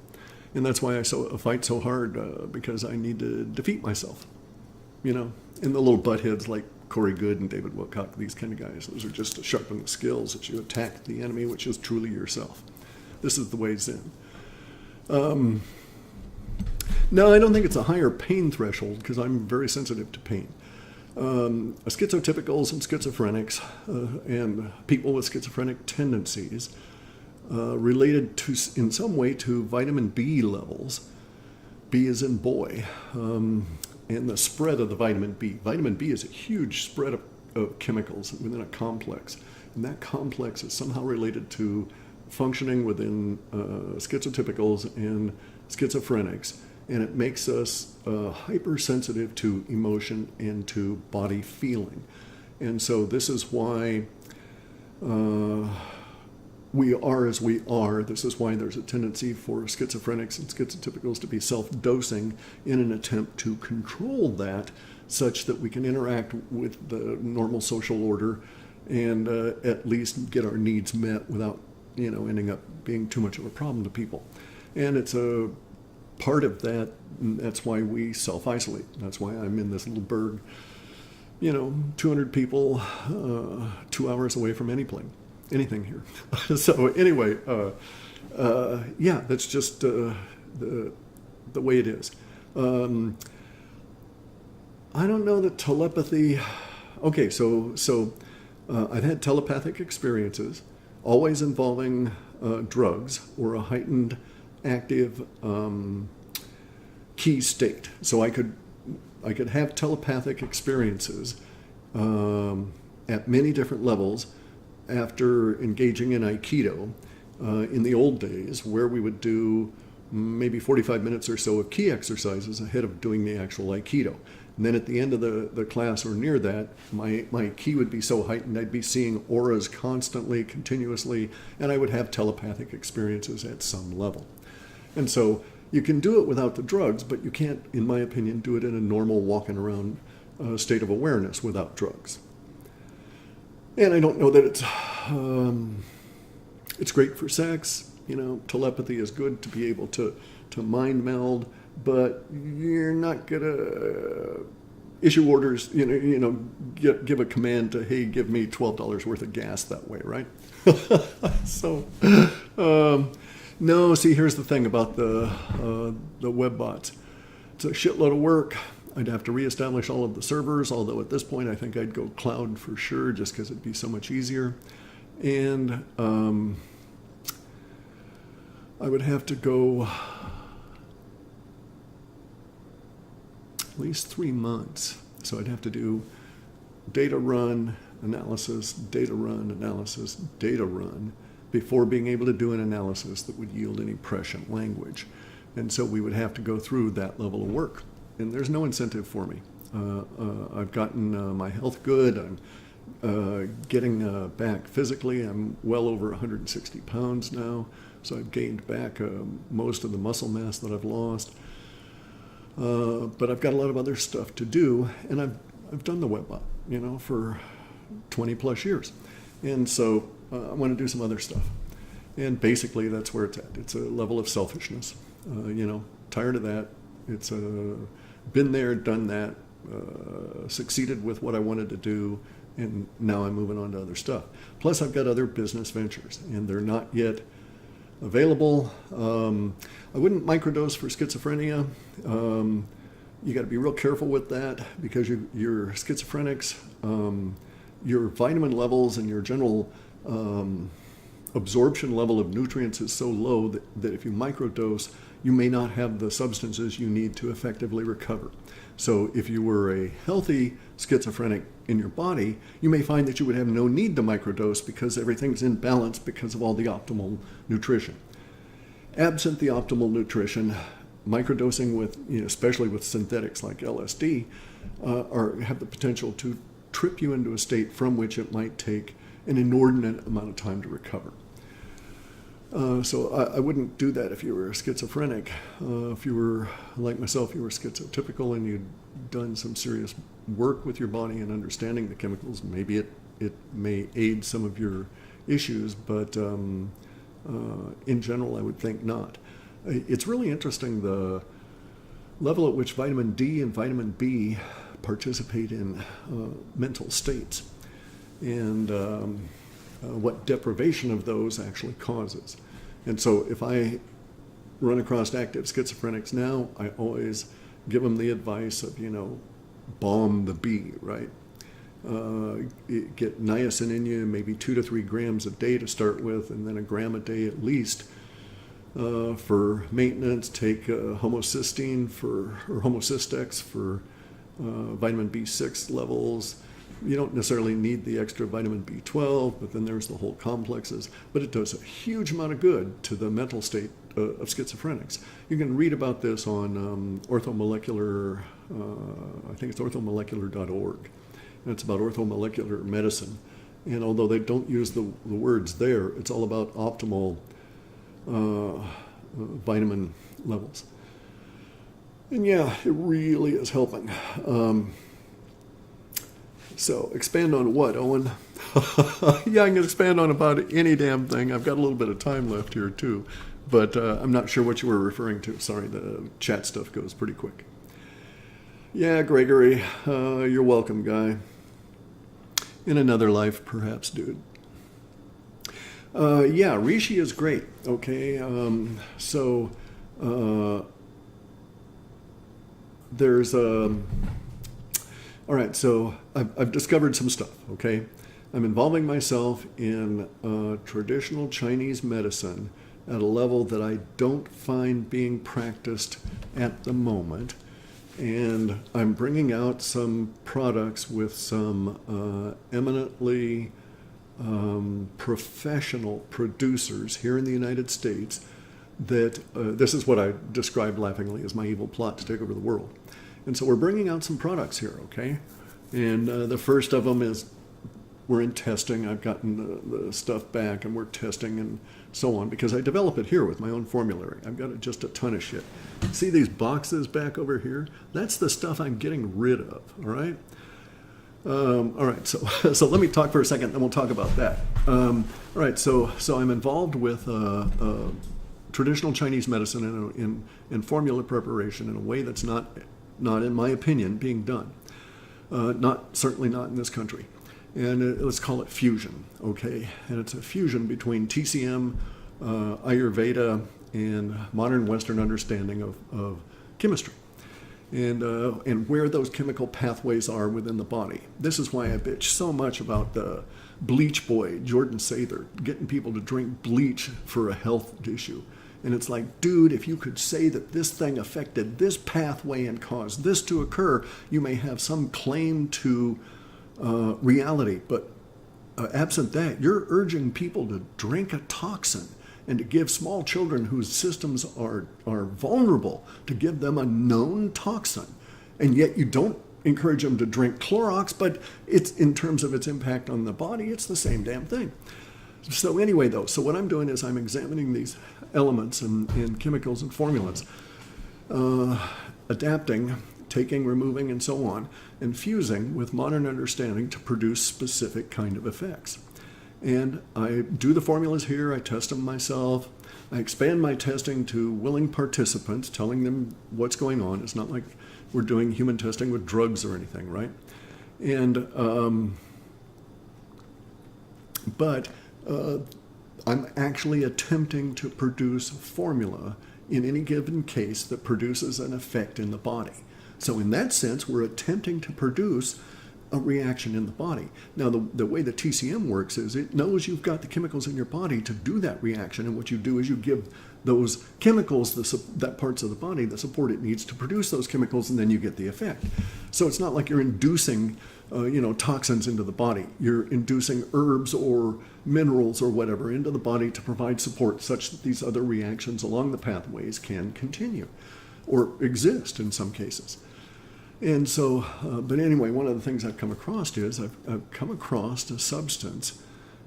and that's why I fight so hard because I need to defeat myself. You know, and the little buttheads like Corey Good and David Woodcock, these kind of guys, those are just to sharpen the skills that you attack the enemy, which is truly yourself. This is the way Zen. No, I don't think it's a higher pain threshold because I'm very sensitive to pain. Schizotypicals and schizophrenics and people with schizophrenic tendencies related to, in some way, to vitamin B levels. B is in boy. And the spread of the vitamin B. Vitamin B is a huge spread of chemicals within a complex. And that complex is somehow related to functioning within schizotypicals and schizophrenics. And it makes us hypersensitive to emotion and to body feeling. And so this is why we are as we are. This is why there's a tendency for schizophrenics and schizotypicals to be self-dosing in an attempt to control that such that we can interact with the normal social order and at least get our needs met without, you know, ending up being too much of a problem to people. And it's a part of that, and that's why we self-isolate. That's why I'm in this little burg, you know, 200 people, 2 hours away from anything here. So anyway, yeah, that's just the way it is. I don't know that telepathy. Okay, so I've had telepathic experiences, always involving drugs or a heightened active key state. So I could have telepathic experiences at many different levels after engaging in Aikido in the old days, where we would do maybe 45 minutes or so of key exercises ahead of doing the actual Aikido. And then at the end of the class or near that, my ki would be so heightened, I'd be seeing auras constantly, continuously, and I would have telepathic experiences at some level. And so you can do it without the drugs, but you can't, in my opinion, do it in a normal walking around state of awareness without drugs. And I don't know that it's great for sex. You know, telepathy is good to be able to mind meld, but you're not gonna issue orders. You know, give a command to, hey, give me $12 worth of gas that way, right? So, no. See, here's the thing about the web bots. It's a shitload of work. I'd have to reestablish all of the servers, although at this point I think I'd go cloud for sure, just because it'd be so much easier. And I would have to go at least 3 months. So I'd have to do data run, analysis, data run, analysis, data run, before being able to do an analysis that would yield any prescient language. And so we would have to go through that level of work. And there's no incentive for me. I've gotten my health good. I'm getting back physically. I'm well over 160 pounds now. So I've gained back most of the muscle mass that I've lost. But I've got a lot of other stuff to do. And I've done the webbot, you know, for 20 plus years. And so I want to do some other stuff. And basically that's where it's at. It's a level of selfishness. You know, tired of that. It's been there, done that, succeeded with what I wanted to do, and now I'm moving on to other stuff. Plus, I've got other business ventures, and they're not yet available. I wouldn't microdose for schizophrenia. You got to be real careful with that because your schizophrenics, your vitamin levels and your general absorption level of nutrients is so low that if you microdose, you may not have the substances you need to effectively recover. So if you were a healthy schizophrenic in your body, you may find that you would have no need to microdose because everything's in balance because of all the optimal nutrition. Absent the optimal nutrition, microdosing with, especially with synthetics like LSD, have the potential to trip you into a state from which it might take an inordinate amount of time to recover. So I wouldn't do that if you were schizophrenic. If you were, like myself, you were schizotypical and you'd done some serious work with your body and understanding the chemicals, maybe it may aid some of your issues, but in general, I would think not. It's really interesting the level at which vitamin D and vitamin B participate in mental states, and what deprivation of those actually causes. And so if I run across active schizophrenics now, I always give them the advice of, bomb the B, right? Get niacin in you, maybe 2 to 3 grams a day to start with, and then a gram a day at least for maintenance. Take homocysteine or homocystex for vitamin B6 levels. You don't necessarily need the extra vitamin B12, but then there's the whole complexes. But it does a huge amount of good to the mental state of schizophrenics. You can read about this on orthomolecular, I think it's orthomolecular.org. And it's about orthomolecular medicine. And although they don't use the words there, it's all about optimal vitamin levels. And yeah, it really is helping. So expand on what, Owen? Yeah, I can expand on about any damn thing. I've got a little bit of time left here too, but I'm not sure what you were referring to. Sorry, the chat stuff goes pretty quick. Yeah, Gregory, you're welcome, guy. In another life, perhaps, dude. Yeah, Rishi is great, okay? There's all right, so I've discovered some stuff, okay? I'm involving myself in traditional Chinese medicine at a level that I don't find being practiced at the moment. And I'm bringing out some products with some eminently professional producers here in the United States that this is what I described laughingly as my evil plot to take over the world. And so we're bringing out some products here, okay? And the first of them is we're in testing. I've gotten the stuff back and we're testing and so on because I develop it here with my own formulary. I've got just a ton of shit. See these boxes back over here? That's the stuff I'm getting rid of, all right? All right, so let me talk for a second, then we'll talk about that. All right, so I'm involved with traditional Chinese medicine in formula preparation in a way that's not in my opinion, being done. Certainly not in this country. And let's call it fusion, okay? And it's a fusion between TCM, Ayurveda, and modern Western understanding of chemistry. And where those chemical pathways are within the body. This is why I bitch so much about the bleach boy, Jordan Sather, getting people to drink bleach for a health issue. And it's like, dude, if you could say that this thing affected this pathway and caused this to occur, you may have some claim to reality. But absent that, you're urging people to drink a toxin and to give small children whose systems are vulnerable, to give them a known toxin. And yet you don't encourage them to drink Clorox, but it's in terms of its impact on the body, it's the same damn thing. So anyway, though, so what I'm doing is I'm examining these elements and chemicals and formulas, adapting, taking, removing, and so on, and fusing with modern understanding to produce specific kind of effects. And I do the formulas here, I test them myself, I expand my testing to willing participants, telling them what's going on. It's not like we're doing human testing with drugs or anything, right? And, but I'm actually attempting to produce a formula in any given case that produces an effect in the body. So in that sense, we're attempting to produce a reaction in the body. Now, the way the TCM works is it knows you've got the chemicals in your body to do that reaction, and what you do is you give those chemicals, that parts of the body, the support it needs to produce those chemicals, and then you get the effect. So it's not like you're inducing toxins into the body. You're inducing herbs or minerals or whatever into the body to provide support such that these other reactions along the pathways can continue. or exist in some cases. And so, but anyway, one of the things I've come across is I've come across a substance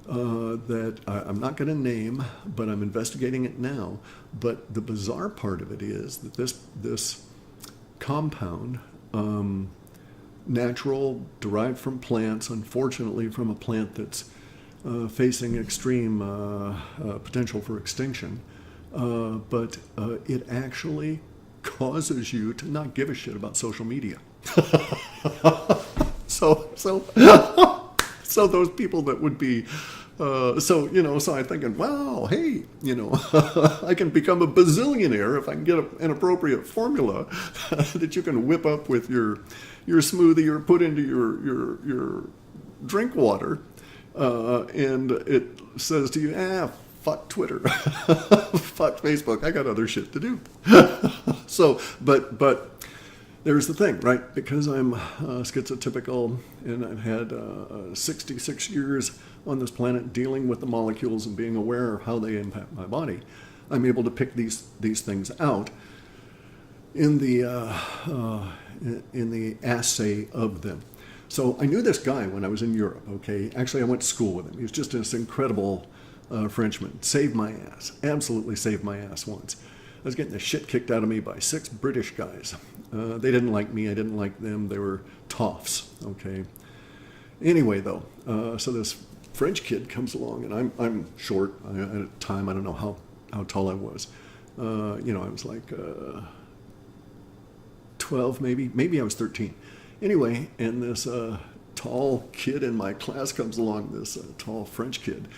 that I'm not going to name, but I'm investigating it now. But the bizarre part of it is that this compound, natural, derived from plants, unfortunately from a plant that's facing extreme potential for extinction, but it actually causes you to not give a shit about social media. So those people that would be, so I'm thinking, wow, hey, I can become a bazillionaire if I can get an appropriate formula that you can whip up with your smoothie or put into your drink water, and it says to you, fuck Twitter, fuck Facebook, I got other shit to do. So, but there's the thing, right? Because I'm schizotypical and I've had 66 years on this planet dealing with the molecules and being aware of how they impact my body, I'm able to pick these things out in the assay of them. So I knew this guy when I was in Europe, okay? Actually, I went to school with him. He was just this incredible Frenchman. Saved my ass. Absolutely saved my ass once. I was getting the shit kicked out of me by 6 British guys. They didn't like me. I didn't like them. They were toffs, okay? Anyway, though, so this French kid comes along, and I'm short. At the time, I don't know how tall I was. I was like 12, maybe I was 13. Anyway, and this tall kid in my class comes along, this tall French kid,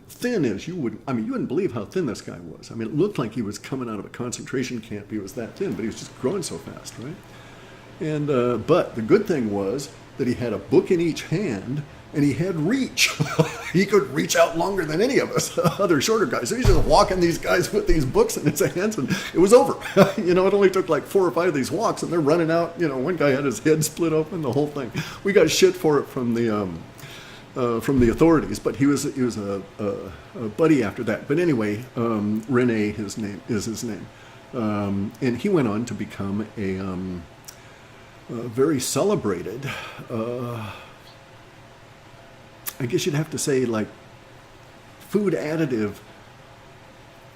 thin as you wouldn't believe how thin this guy was. I mean, it looked like he was coming out of a concentration camp. He was that thin, but he was just growing so fast, right? And but the good thing was that he had a book in each hand, and he had reach. He could reach out longer than any of us other shorter guys. So he's just walking these guys with these books in his hands, and it was over. It only took like 4 or 5 of these walks, and they're running out. One guy had his head split open, the whole thing. We got shit for it from the authorities, but he was a buddy after that. But anyway, Rene, his name, and he went on to become a very celebrated, I guess you'd have to say, like, food additive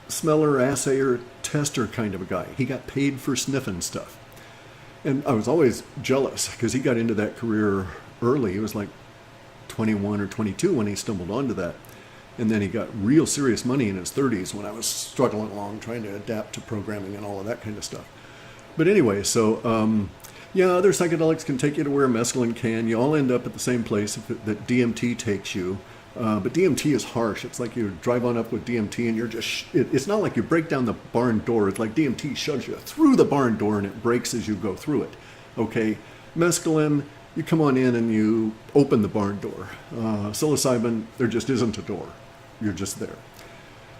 smeller, assayer, tester kind of a guy. He got paid for sniffing stuff. And I was always jealous because he got into that career early. He was like 21 or 22 when he stumbled onto that. And then he got real serious money in his 30s when I was struggling along trying to adapt to programming and all of that kind of stuff. But anyway, so other psychedelics can take you to where mescaline can. You all end up at the same place that DMT takes you. But DMT is harsh. It's like you drive on up with DMT and you're just, it's not like you break down the barn door. It's like DMT shoves you through the barn door and it breaks as you go through it. Okay, mescaline, you come on in and you open the barn door. Psilocybin, there just isn't a door. You're just there.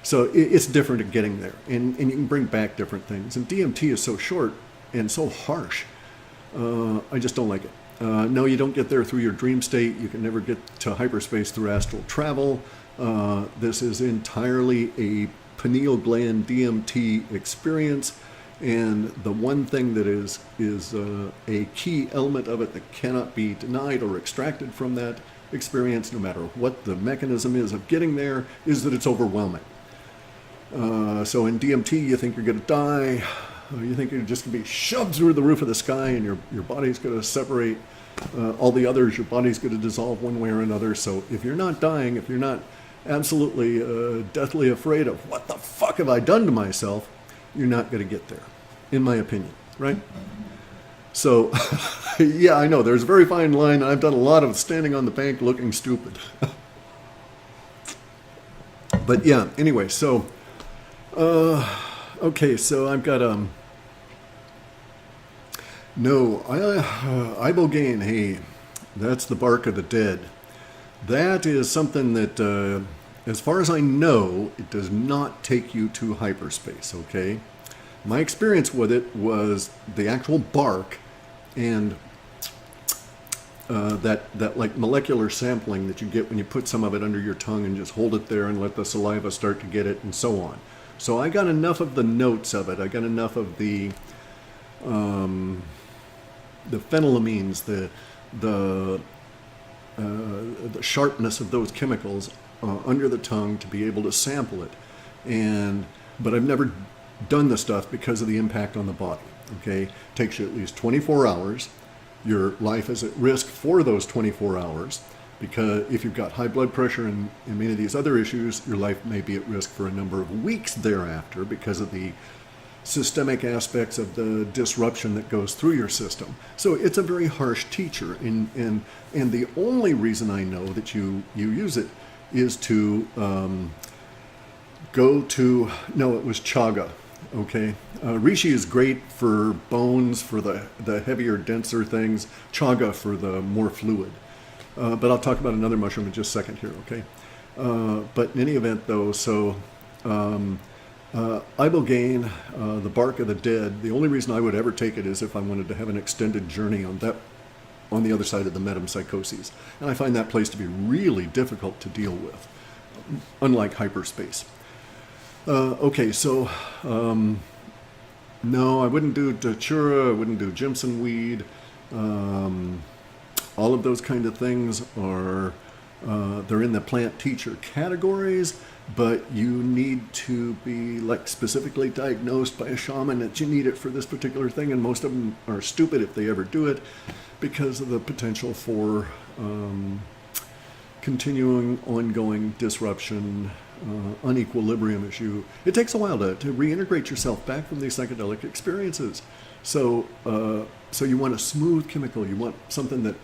So it's different at getting there. And you can bring back different things. And DMT is so short and so harsh. I just don't like it. No, you don't get there through your dream state. You can never get to hyperspace through astral travel. This is entirely a pineal gland DMT experience. And the one thing that is a key element of it that cannot be denied or extracted from that experience, no matter what the mechanism is of getting there, is that it's overwhelming. So in DMT, you think you're going to die. You think you're just going to be shoved through the roof of the sky and your body's going to separate all the others. Your body's going to dissolve one way or another. So if you're not dying, if you're not absolutely deathly afraid of what the fuck have I done to myself, you're not going to get there, in my opinion, right? So, yeah, I know, there's a very fine line. I've done a lot of standing on the bank looking stupid. But yeah, anyway, so, okay, so I've got, ibogaine, hey, that's the bark of the dead. That is something that, as far as I know, it does not take you to hyperspace, okay? My experience with it was the actual bark and that like molecular sampling that you get when you put some of it under your tongue and just hold it there and let the saliva start to get it and so on. So I got enough of the notes of it. I got enough of the phenylamines, the sharpness of those chemicals under the tongue to be able to sample it. But I've never done the stuff because of the impact on the body. Okay, takes you at least 24 hours. Your life is at risk for those 24 hours because if you've got high blood pressure and many of these other issues, your life may be at risk for a number of weeks thereafter because of the systemic aspects of the disruption that goes through your system. So it's a very harsh teacher, and the only reason I know that you use it is to go to, no, it was chaga. Okay, reishi is great for bones, for the heavier, denser things. Chaga for the more fluid. But I'll talk about another mushroom in just a second here. Okay, but in any event, though, so ibogaine, the bark of the dead. The only reason I would ever take it is if I wanted to have an extended journey on the other side of the metempsychoses, and I find that place to be really difficult to deal with, unlike hyperspace. Okay, so no, I wouldn't do datura, I wouldn't do Jimson weed. All of those kind of things are, they're in the plant teacher categories, but you need to be like specifically diagnosed by a shaman that you need it for this particular thing, and most of them are stupid if they ever do it because of the potential for continuing, ongoing disruption, unequilibrium issue. It takes a while to reintegrate yourself back from these psychedelic experiences. So you want a smooth chemical. You want something that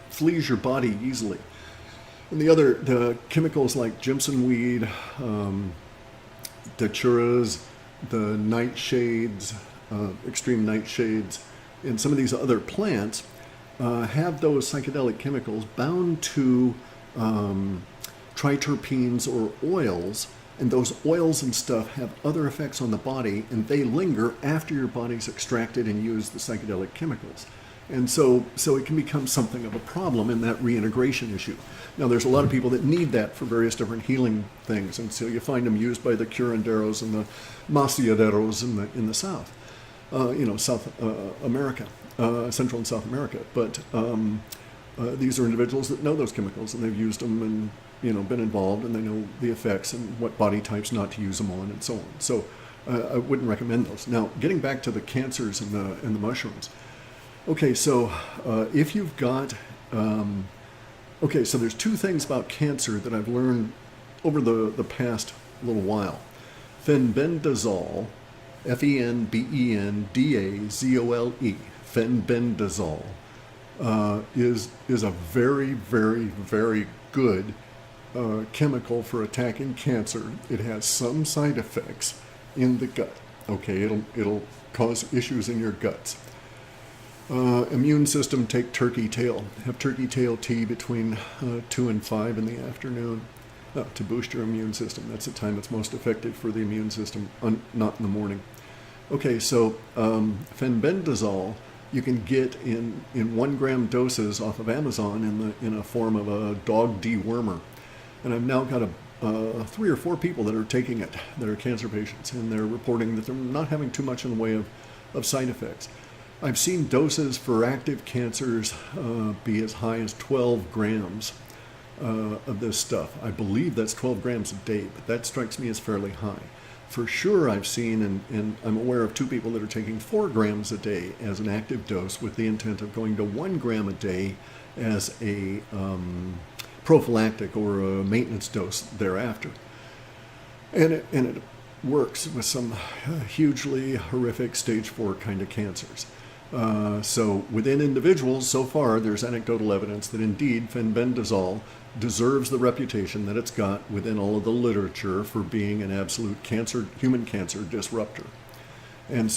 flees your body easily. And the chemicals like Jimson weed, daturas, the nightshades, extreme nightshades, and some of these other plants have those psychedelic chemicals bound to triterpenes or oils, and those oils and stuff have other effects on the body, and they linger after your body's extracted and used the psychedelic chemicals. And so it can become something of a problem in that reintegration issue. Now, there's a lot of people that need that for various different healing things, and so you find them used by the curanderos and the maciaderos in the South, South America, Central and South America. But these are individuals that know those chemicals, and they've used them and been involved, and they know the effects and what body types not to use them on, and so on. So I wouldn't recommend those. Now, getting back to the cancers and the mushrooms. Okay, so if you've got, so there's two things about cancer that I've learned over the past little while. Fenbendazole, Fenbendazole, fenbendazole, is a very, very, very good chemical for attacking cancer. It has some side effects in the gut. Okay, it'll cause issues in your guts. Immune system, take turkey tail. Have turkey tail tea between 2 and 5 in the afternoon to boost your immune system. That's the time it's most effective for the immune system, not in the morning. Okay, so fenbendazole you can get in 1 gram doses off of Amazon in a form of a dog dewormer. And I've now got 3 or 4 people that are taking it that are cancer patients, and they're reporting that they're not having too much in the way of side effects. I've seen doses for active cancers be as high as 12 grams of this stuff. I believe that's 12 grams a day, but that strikes me as fairly high. For sure, I've seen, and I'm aware of 2 people that are taking 4 grams a day as an active dose with the intent of going to 1 gram a day as a prophylactic or a maintenance dose thereafter. And it works with some hugely horrific stage 4 kind of cancers. So within individuals, so far, there's anecdotal evidence that indeed fenbendazole deserves the reputation that it's got within all of the literature for being an absolute human cancer disruptor. And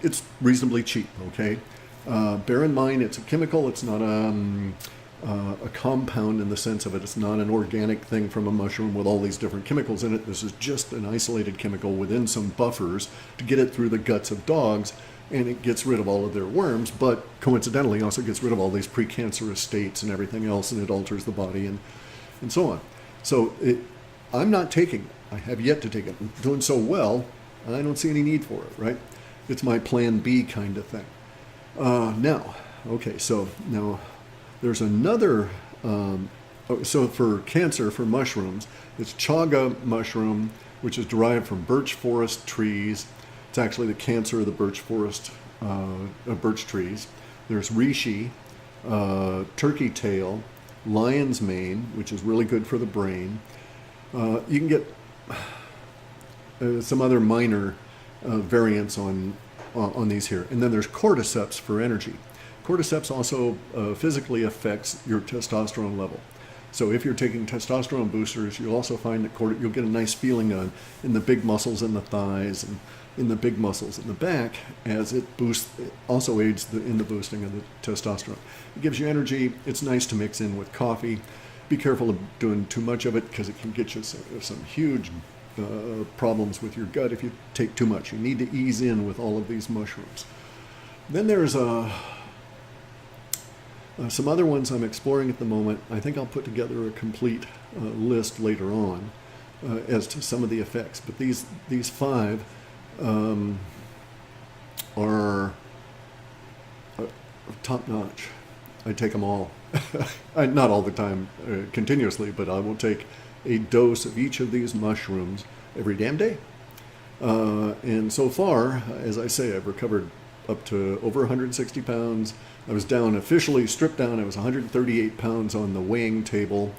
it's reasonably cheap, okay? Bear in mind, it's a chemical, it's not a compound in the sense of it. It's not an organic thing from a mushroom with all these different chemicals in it. This is just an isolated chemical within some buffers to get it through the guts of dogs, and it gets rid of all of their worms, but coincidentally also gets rid of all these precancerous states and everything else, and it alters the body and so on. So I'm not taking it. I have yet to take it. I'm doing so well, I don't see any need for it, right? It's my plan B kind of thing. Now there's another, so for cancer, for mushrooms, it's chaga mushroom, which is derived from birch forest trees. It's actually the cancer of the birch forest, birch trees. There's reishi, turkey tail, lion's mane, which is really good for the brain. You can get some other minor variants on these here. And then there's cordyceps for energy. Cordyceps also physically affects your testosterone level. So if you're taking testosterone boosters, you'll also find that you'll get a nice feeling in the big muscles in the thighs and in the big muscles in the back, as it also aids in the boosting of the testosterone. It gives you energy. It's nice to mix in with coffee. Be careful of doing too much of it, because it can get you some huge problems with your gut if you take too much. You need to ease in with all of these mushrooms. Then there's some other ones I'm exploring at the moment. I think I'll put together a complete list later on as to some of the effects. But these 5 are top notch. I take them all. Not all the time, continuously, but I will take a dose of each of these mushrooms every damn day. And so far, as I say, I've recovered up to over 160 pounds. I was down, officially stripped down, I was 138 pounds on the weighing table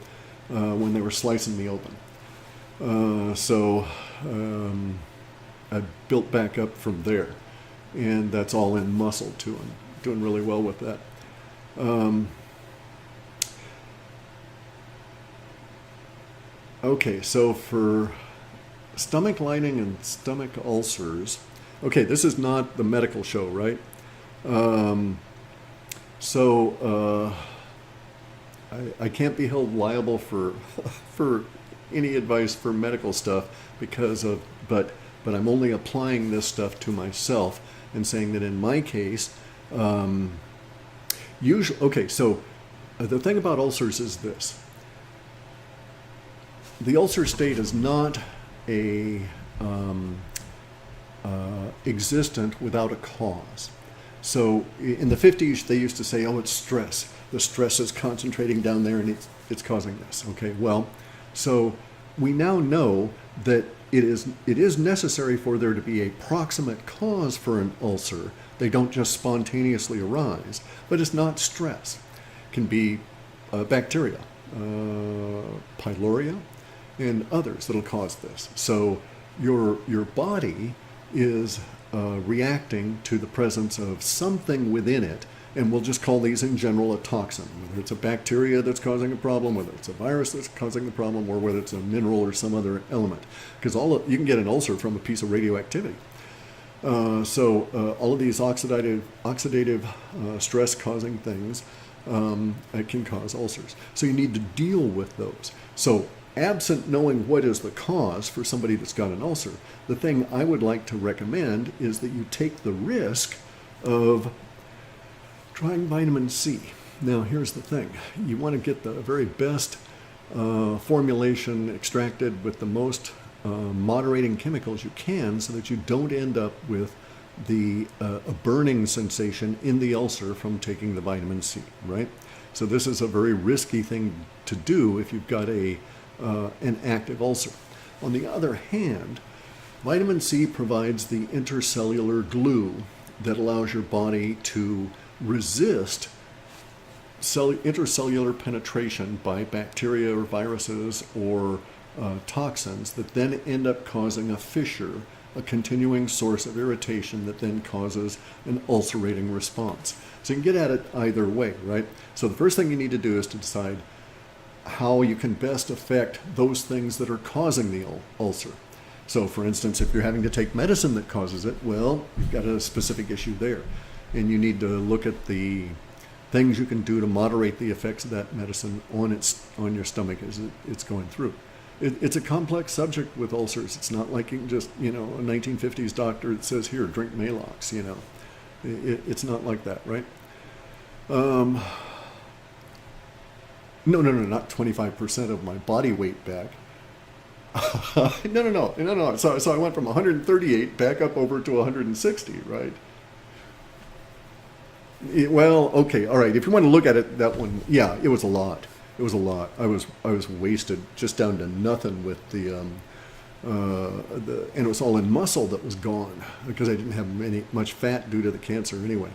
when they were slicing me open. I built back up from there. And that's all in muscle, too. I'm doing really well with that. Okay, so for stomach lining and stomach ulcers, okay, this is not the medical show, right? I can't be held liable for any advice for medical stuff but I'm only applying this stuff to myself and saying that in my case, the thing about ulcers is this. The ulcer state is not existent without a cause. So in the 50s, they used to say, oh, it's stress. The stress is concentrating down there and it's causing this. Okay, well, so we now know that it is necessary for there to be a proximate cause for an ulcer. They don't just spontaneously arise, but it's not stress. It can be bacteria, pylori, and others that'll cause this. So your body is reacting to the presence of something within it, and we'll just call these in general a toxin, whether it's a bacteria that's causing a problem, whether it's a virus that's causing the problem, or whether it's a mineral or some other element. Because you can get an ulcer from a piece of radioactivity. All of these oxidative stress-causing things can cause ulcers. So you need to deal with those. So absent knowing what is the cause for somebody that's got an ulcer, the thing I would like to recommend is that you take the risk of trying vitamin C. Now, here's the thing. You want to get the very best formulation extracted with the most moderating chemicals you can, so that you don't end up with a burning sensation in the ulcer from taking the vitamin C, right? So this is a very risky thing to do if you've got an active ulcer. On the other hand, vitamin C provides the intercellular glue that allows your body to resist intercellular penetration by bacteria or viruses or toxins that then end up causing a fissure, a continuing source of irritation that then causes an ulcerating response. So you can get at it either way, right? So the first thing you need to do is to decide how you can best affect those things that are causing the ulcer. So for instance, if you're having to take medicine that causes it, well, you've got a specific issue there. And you need to look at the things you can do to moderate the effects of that medicine on your stomach as it's going through. It's a complex subject with ulcers. It's not like you can just, a 1950s doctor that says, here, drink Maalox, It's not like that, right? No, not 25% of my body weight back. No. So I went from 138 back up over to 160, right? Well, okay, all right. If you want to look at it, that one, yeah, it was a lot. It was a lot. I was wasted just down to nothing with and it was all in muscle that was gone because I didn't have much fat due to the cancer anyway.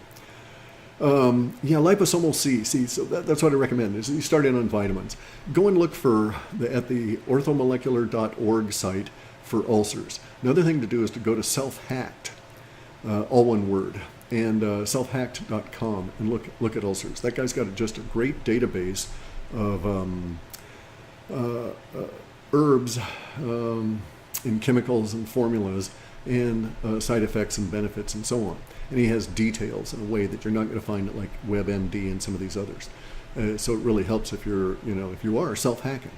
Yeah, liposomal C. See, so that's what I recommend. Is you start in on vitamins. Go and look at the orthomolecular.org site for ulcers. Another thing to do is to go to Self-Hacked, all one word, and selfhacked.com and look at ulcers. That guy's got just a great database of herbs and chemicals and formulas and side effects and benefits and so on. And he has details in a way that you're not going to find at like WebMD and some of these others. So it really helps if if you are self-hacking.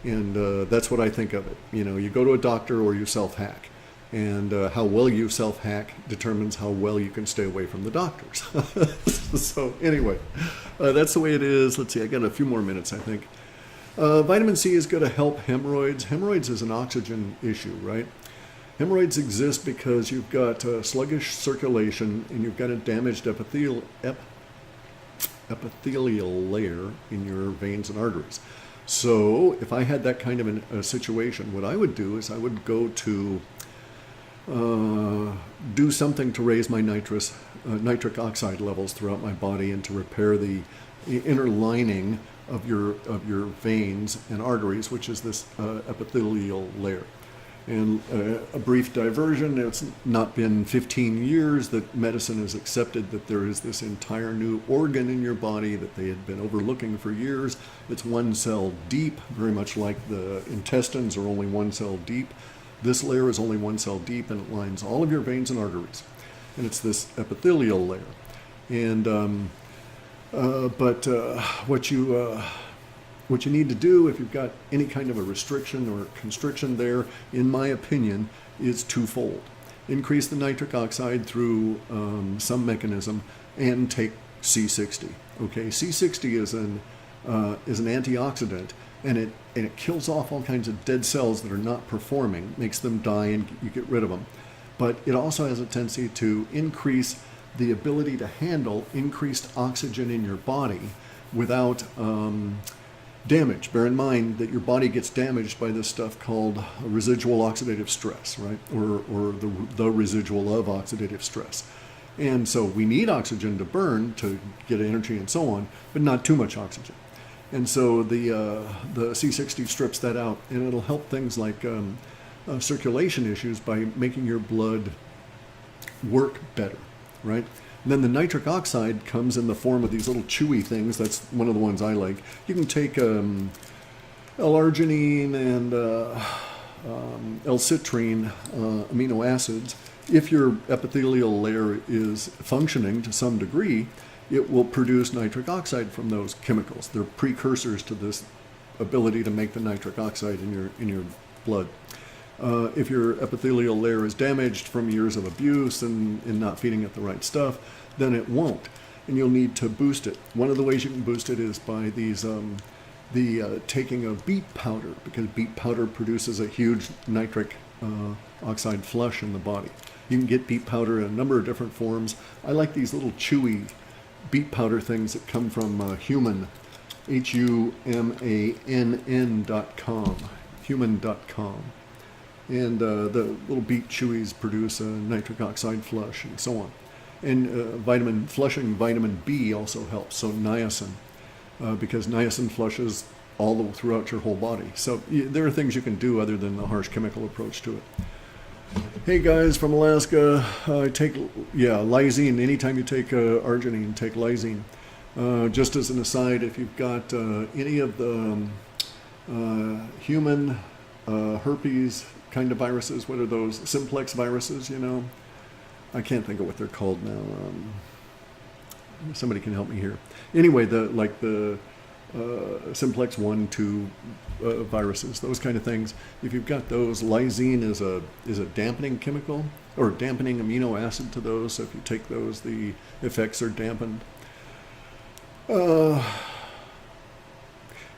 And that's what I think of it. You go to a doctor or you self-hack. And how well you self-hack determines how well you can stay away from the doctors. So anyway, that's the way it is. Let's see, I got a few more minutes, I think. Vitamin C is going to help hemorrhoids. Hemorrhoids is an oxygen issue, right? Hemorrhoids exist because you've got sluggish circulation and you've got a damaged epithelial layer in your veins and arteries. So if I had that kind of a situation, what I would do is I would go to do something to raise my nitric oxide levels throughout my body and to repair the inner lining of your veins and arteries, which is this epithelial layer. And a brief diversion, it's not been 15 years that medicine has accepted that there is this entire new organ in your body that they had been overlooking for years. It's one cell deep, very much like the intestines are only one cell deep. This layer is only one cell deep and it lines all of your veins and arteries. And it's this epithelial layer. And what you need to do if you've got any kind of a restriction or constriction there, in my opinion, is twofold. Increase the nitric oxide through some mechanism and take C60. Okay, C60 is an antioxidant, and it kills off all kinds of dead cells that are not performing, makes them die, and you get rid of them. But it also has a tendency to increase the ability to handle increased oxygen in your body without damage. Bear in mind that your body gets damaged by this stuff called residual oxidative stress, right? Or the residual of oxidative stress. And so we need oxygen to burn to get energy and so on, but not too much oxygen. And so the C60 strips that out, and it'll help things like circulation issues by making your blood work better, right? And then the nitric oxide comes in the form of these little chewy things. That's one of the ones I like. You can take L-arginine and L-citrine amino acids. If your epithelial layer is functioning to some degree, it will produce nitric oxide from those chemicals. They're precursors to this ability to make the nitric oxide in your blood. If your epithelial layer is damaged from years of abuse and not feeding it the right stuff, then it won't, and you'll need to boost it. One of the ways you can boost it is by these taking of beet powder, because beet powder produces a huge nitric oxide flush in the body. You can get beet powder in a number of different forms. I like these little chewy beet powder things that come from Human, HUMANN.com, human.com. And the little beet chewies produce a nitric oxide flush and so on. And flushing vitamin B also helps, so niacin, because niacin flushes all throughout your whole body. So there are things you can do other than the harsh chemical approach to it. Hey guys from Alaska, take lysine. Anytime you take arginine, take lysine. Just as an aside, if you've got any of the human herpes kind of viruses, what are those? Simplex viruses, I can't think of what they're called now. Somebody can help me here. Anyway, the simplex 1, 2 viruses, those kind of things. If you've got those, lysine is a dampening chemical or dampening amino acid to those. So if you take those, the effects are dampened.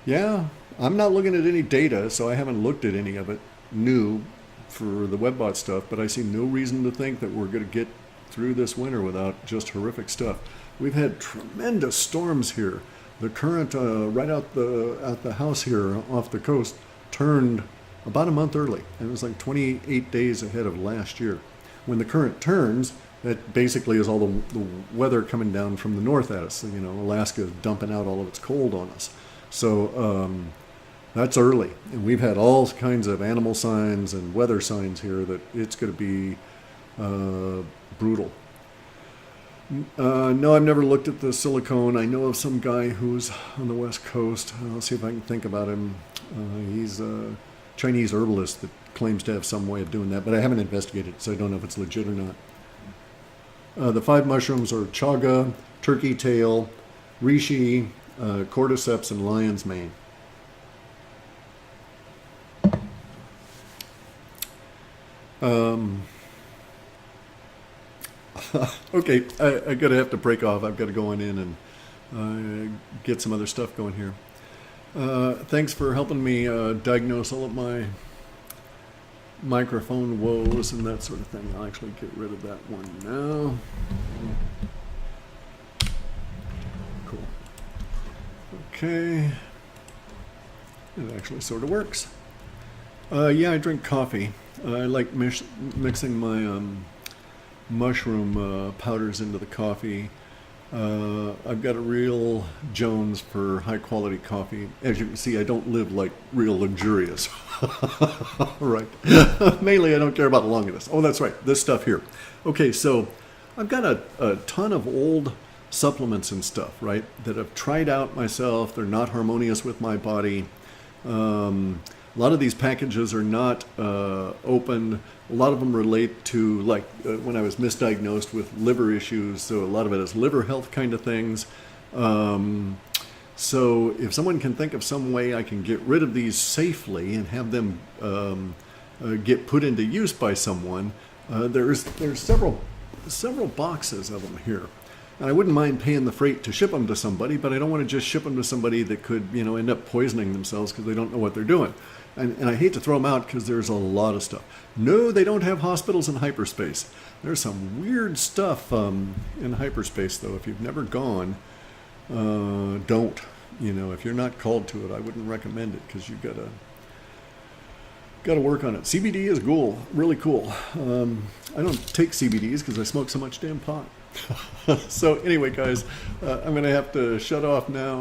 Yeah, I'm not looking at any data, so I haven't looked at any of it. new for the WebBot stuff, but I see no reason to think that we're going to get through this winter without just horrific stuff. We've had tremendous storms here. The current right out the house here off the coast turned about a month early. It was like 28 days ahead of last year. When the current turns, that basically is all the weather coming down from the north at us. You know, Alaska is dumping out all of its cold on us. So that's early. And we've had all kinds of animal signs and weather signs here that it's going to be brutal. No, I've never looked at the silicone. I know of some guy who's on the West Coast. I'll see if I can think about him. He's a Chinese herbalist that claims to have some way of doing that, but I haven't investigated it, so I don't know if it's legit or not. The 5 mushrooms are chaga, turkey tail, reishi, cordyceps, and lion's mane. Okay, I'm going to have to break off. I've got to go on in and get some other stuff going here. Thanks for helping me diagnose all of my microphone woes and that sort of thing. I'll actually get rid of that one now. Cool. Okay. It actually sort of works. Yeah, I drink coffee. I like mixing my mushroom powders into the coffee. I've got a real Jones for high quality coffee. As you can see, I don't live like real luxurious. Right. Mainly I don't care about the longiness. Oh, that's right. This stuff here. Okay, so I've got a ton of old supplements and stuff, right, that I've tried out myself. They're not harmonious with my body. A lot of these packages are not open. A lot of them relate to, like, when I was misdiagnosed with liver issues, so a lot of it is liver health kind of things. So if someone can think of some way I can get rid of these safely and have them get put into use by someone, there's several boxes of them here. And I wouldn't mind paying the freight to ship them to somebody, but I don't want to just ship them to somebody that could, you know, end up poisoning themselves because they don't know what they're doing. And I hate to throw them out because there's a lot of stuff. No, they don't have hospitals in hyperspace. There's some weird stuff in hyperspace, though. If you've never gone, don't. You know, if you're not called to it, I wouldn't recommend it because you've got to work on it. CBD is cool, really cool. I don't take CBDs because I smoke so much damn pot. So anyway, guys, I'm going to have to shut off now.